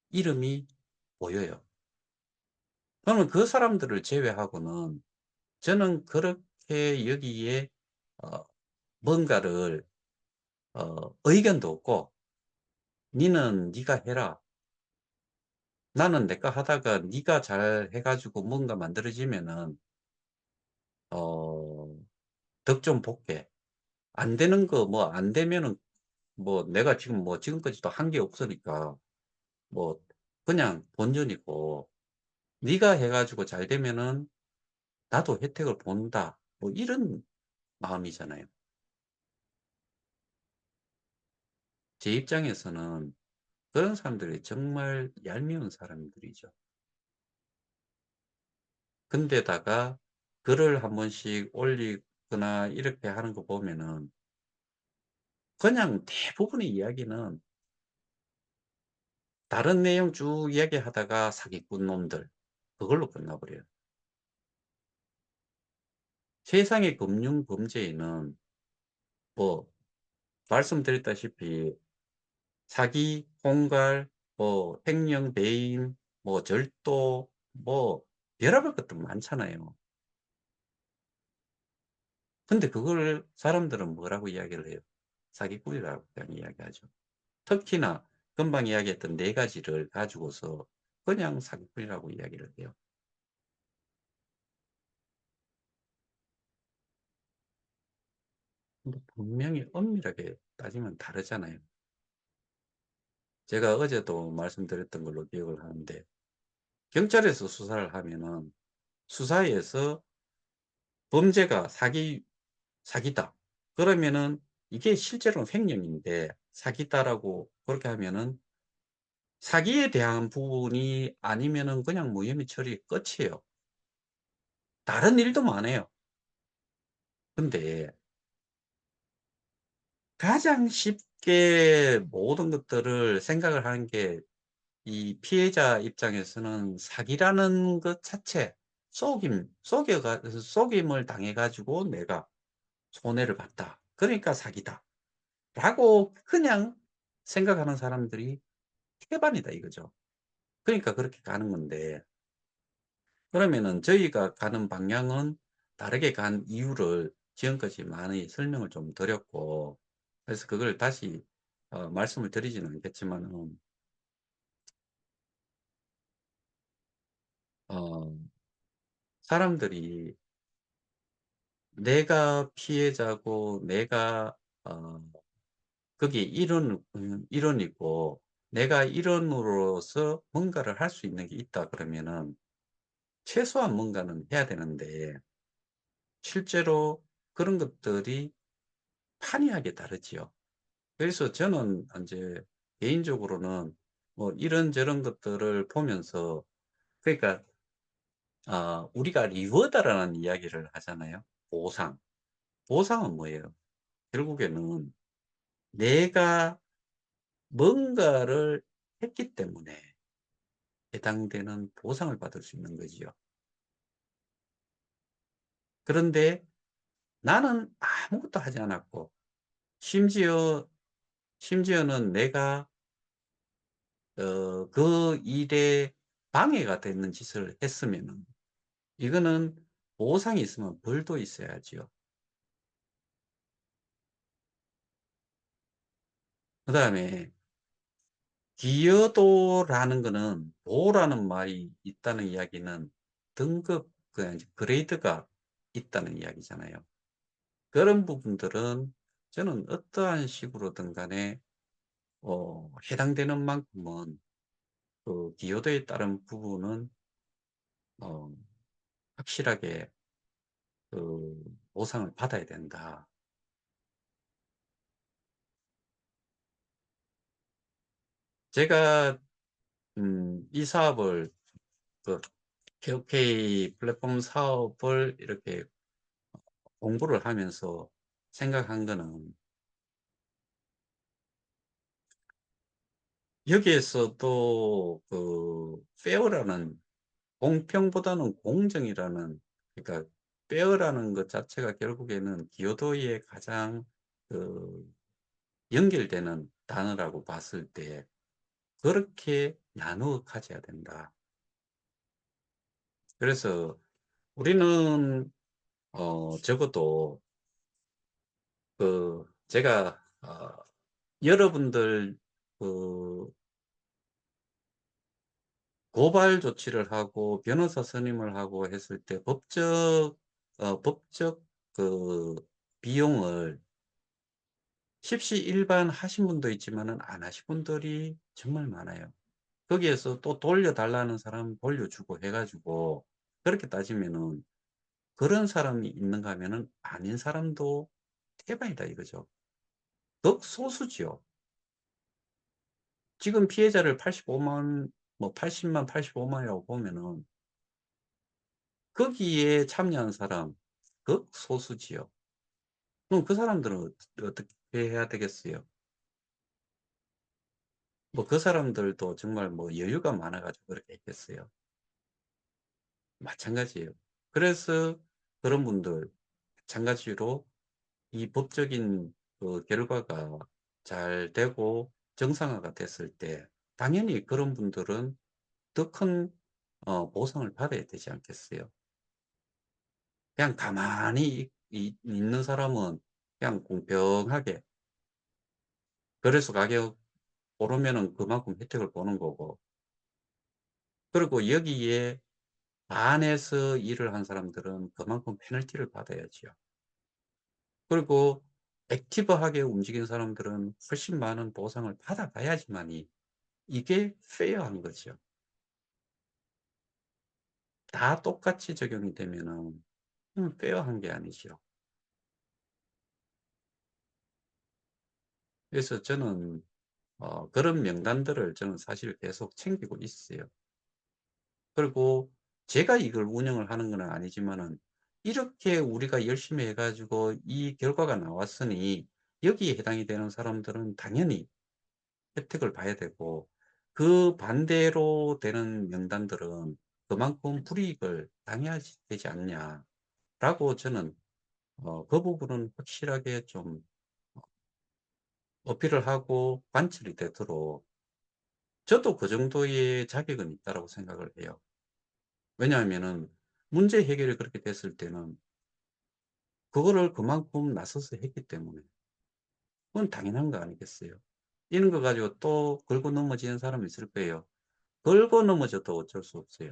이름이 보여요. 그러면 그 사람들을 제외하고는 저는 그렇게 여기에 어 뭔가를 의견도 없고 "니는 네가 해라. 나는 내 거 하다가 네가 잘 해 가지고 뭔가 만들어지면은 어 덕 좀 볼게. 안 되는 거 뭐 안 되면은 뭐 내가 지금 뭐 지금까지도 한 게 없으니까 뭐 그냥 본전이고, 네가 해 가지고 잘 되면은 나도 혜택을 본다." 뭐 이런 마음이잖아요. 제 입장에서는 그런 사람들이 정말 얄미운 사람들이죠. 근데다가 글을 한 번씩 올리거나 이렇게 하는 거 보면은 그냥 대부분의 이야기는 다른 내용 쭉 이야기하다가 사기꾼 놈들, 그걸로 끝나 버려요. 세상의 금융 범죄에는 뭐 말씀드렸다시피 사기, 공갈, 뭐 횡령, 배임, 뭐 절도, 뭐 별의별 것들 많잖아요. 근데 그걸 사람들은 뭐라고 이야기를 해요? 사기꾼이라고 그냥 이야기하죠. 특히나 금방 이야기했던 네 가지를 가지고서 그냥 사기꾼이라고 이야기를 해요. 근데 분명히 엄밀하게 따지면 다르잖아요. 제가 어제도 말씀드렸던 걸로 기억을 하는데 경찰에서 수사를 하면은 수사에서 범죄가 사기다. 그러면은 이게 실제로는 횡령인데 사기다라고 그렇게 하면은 사기에 대한 부분이 아니면은 그냥 무혐의 처리 끝이에요. 다른 일도 많아요. 근데 가장 쉽게 모든 것들을 생각을 하는 게 이 피해자 입장에서는 사기라는 것 자체, 속임을 당해 가지고 내가 손해를 봤다. 그러니까 사기다. 라고 그냥 생각하는 사람들이 태반이다 이거죠. 그러니까 그렇게 가는 건데 그러면은 저희가 가는 방향은 다르게 간 이유를 지금까지 많이 설명을 좀 드렸고 그래서 그걸 다시 말씀을 드리지는 않겠지만은 어 사람들이 내가 피해자고 내가 어 거기에 일원이고 내가 일원으로서 뭔가를 할 수 있는 게 있다 그러면은 최소한 뭔가는 해야 되는데 실제로 그런 것들이 판이하게 다르지요. 그래서 저는 인제 개인적으로는 뭐 이런저런 것들을 보면서 그러니까 우리가 리워드라는 이야기를 하잖아요. 보상. 보상은 뭐예요? 결국에는 내가 뭔가를 했기 때문에 해당되는 보상을 받을 수 있는 거지요. 그런데 나는 아무것도 하지 않았고 심지어 심지어는 내가 그 일에 방해가 되는 짓을 했으면은 이거는 보상이 있으면 벌도 있어야지요. 그다음에 기여도라는 거는 도라는 말이 있다는 이야기는 등급 이제 그레이드가 있다는 이야기잖아요. 그런 부분들은 저는 어떠한 식으로든 간에 해당되는 만큼은 그 기여도에 따른 부분은 어 확실하게 그 보상을 받아야 된다. 제가 이 사업을 그 KOK 플랫폼 사업을 이렇게 공부를 하면서 생각한 거는 여기에서도 그 페어라는 공평보다는 공정이라는 그러니까 페어라는 것 자체가 결국에는 기여도에 가장 그 연결되는 단어라고 봤을 때 그렇게 나누어 가져야 된다. 그래서 우리는 적어도 제가 여러분들 그 고발 조치를 하고 변호사 선임을 하고 했을 때 법적 그 비용을 십시일반 하신 분도 있지만은 안 하신 분들이 정말 많아요. 거기에서 또 돌려달라는 사람은 돌려주고 해 가지고 그렇게 따지면은 그런 사람이 있는가 하면은 아닌 사람도 태반이다 이거죠. 극소수지요. 지금 피해자를 85만 뭐 80만 85만 이라고 보면은 거기에 참여한 사람 극소수지요. 그럼 그 사람들은 어떻게 해야 되겠어요? 뭐 그 사람들도 정말 뭐 여유가 많아 가지고 그렇게 했겠어요? 마찬가지예요. 그래서 그런 분들 마찬가지로 이 법적인 그 결과가 잘 되고 정상화가 됐을 때 당연히 그런 분들은 더 큰 보상을 받아야 되지 않겠어요? 그냥 가만히 있는 사람은 그냥 공평하게, 그래서 가격 오르면은 그만큼 혜택을 보는 거고, 그리고 여기에 반해서 일을 한 사람들은 그만큼 페널티를 받아야지요. 그리고 액티브하게 움직인 사람들은 훨씬 많은 보상을 받아가야지만이 이게 페어한 거죠. 다 똑같이 적용이 되면은 페어한 게 아니죠. 그래서 저는 그런 명단들을 저는 사실 계속 챙기고 있어요. 그리고 제가 이걸 운영을 하는 건 아니지만은 이렇게 우리가 열심히 해 가지고 이 결과가 나왔으니 여기에 해당이 되는 사람들은 당연히 혜택을 봐야 되고, 그 반대로 되는 명단들은 그만큼 불이익을 당해야 되지 않냐라고 저는 그 부분은 확실하게 좀 어필을 하고 관철이 되도록 저도 그 정도의 자격은 있다라고 생각을 해요. 왜냐하면은 문제 해결이 그렇게 됐을 때는 그거를 그만큼 나서서 했기 때문에 그건 당연한 거 아니겠어요? 이런 거 가지고 또 걸고 넘어지는 사람이 있을 거예요. 걸고 넘어져도 어쩔 수 없어요.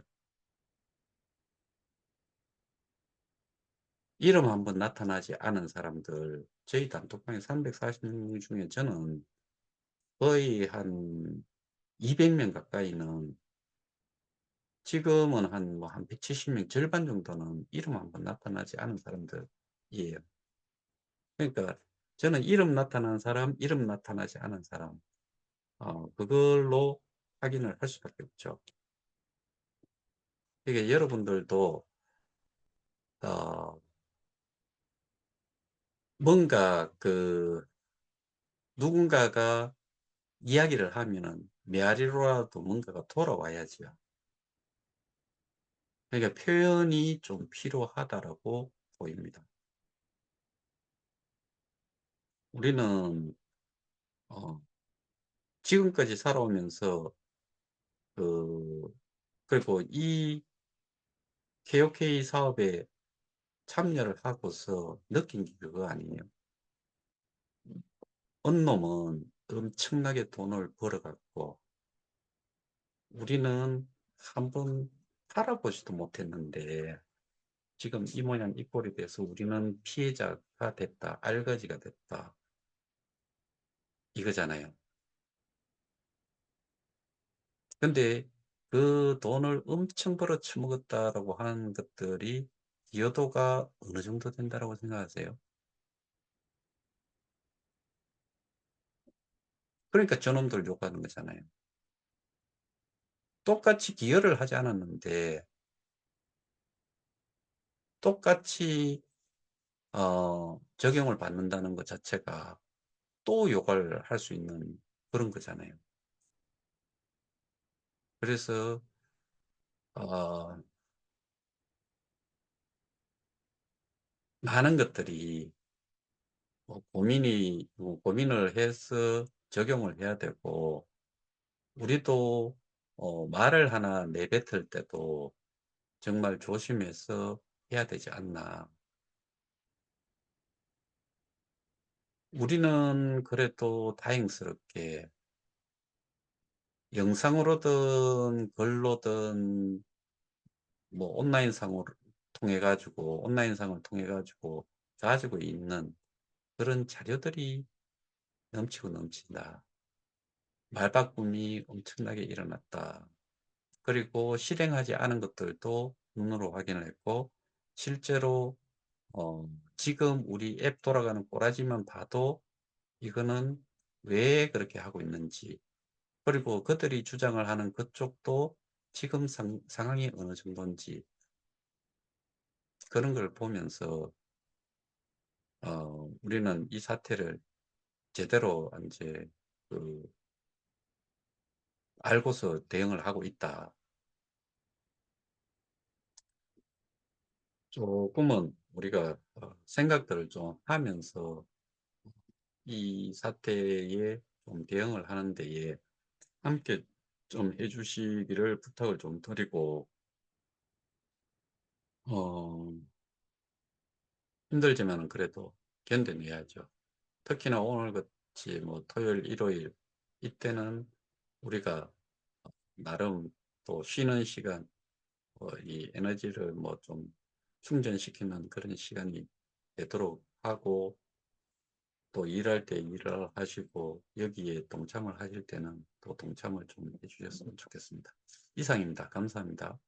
이름 한번 나타나지 않은 사람들, 저희 단톡방에 340명 중에 저는 거의 한 200명 가까이는, 지금은 한 170명 절반 정도는 이름 한번 나타나지 않은 사람들이에요. 그러니까 저는 이름 나타난 사람, 이름 나타나지 않은 사람, 그걸로 확인을 할 수밖에 없죠. 그러니까 여러분들도 어 뭔가 누군가가 이야기를 하면은 메아리로라도 뭔가가 돌아와야지요. 그러니까 표현이 좀 필요하다라고 보입니다. 우리는 어 지금까지 살아오면서 그 그리고 이 KOK 사업에 참여를 하고서 느낀 게 그거 아니에요. 어느 놈은 엄청나게 돈을 벌어 갖고 우리는 한번 팔아보지도 못했는데 지금 이 모양 이 꼴이 돼서 우리는 피해자가 됐다, 알거지가 됐다, 이거잖아요. 근데 그 돈을 엄청 벌어 처먹었다라고 하는 것들이 기여도가 어느 정도 된다라고 생각하세요? 그러니까 저놈들 욕하는 거잖아요. 똑같이 기여를 하지 않았는데 똑같이 적용을 받는다는 것 자체가 또 욕을 할 수 있는 그런 거잖아요. 그래서 어 많은 것들이 고민을 해서 적용을 해야 되고, 우리도 말을 하나 내뱉을 때도 정말 조심해서 해야 되지 않나. 우리는 그래도 다행스럽게 영상으로든 글로든 뭐 온라인상을 통해 가지고 가지고 있는 그런 자료들이 넘치고 넘친다. 말바꿈이 엄청나게 일어났다. 그리고 실행하지 않은 것들도 눈으로 확인을 했고, 실제로 지금 우리 앱 돌아가는 꼬라지만 봐도 이거는 왜 그렇게 하고 있는지, 그리고 그들이 주장을 하는 그쪽도 지금 상황이 어느 정도인지, 그런 걸 보면서 우리는 이 사태를 제대로 이제 그 알고서 대응을 하고 있다. 조금은 우리가 생각들을 좀 하면서 이 사태에 좀 대응을 하는 데에 함께 좀 해 주시기를 부탁을 좀 드리고, 어 힘들지만은 그래도 견뎌내야죠. 특히나 오늘같이 뭐 토요일, 일요일 이때는 우리가 나름 또 쉬는 시간, 이 에너지를 뭐 좀 충전시키는 그런 시간이 되도록 하고, 또 일할 때 일을 하시고 여기에 동참을 하실 때는 또 동참을 좀 해 주셨으면 좋겠습니다. 이상입니다. 감사합니다.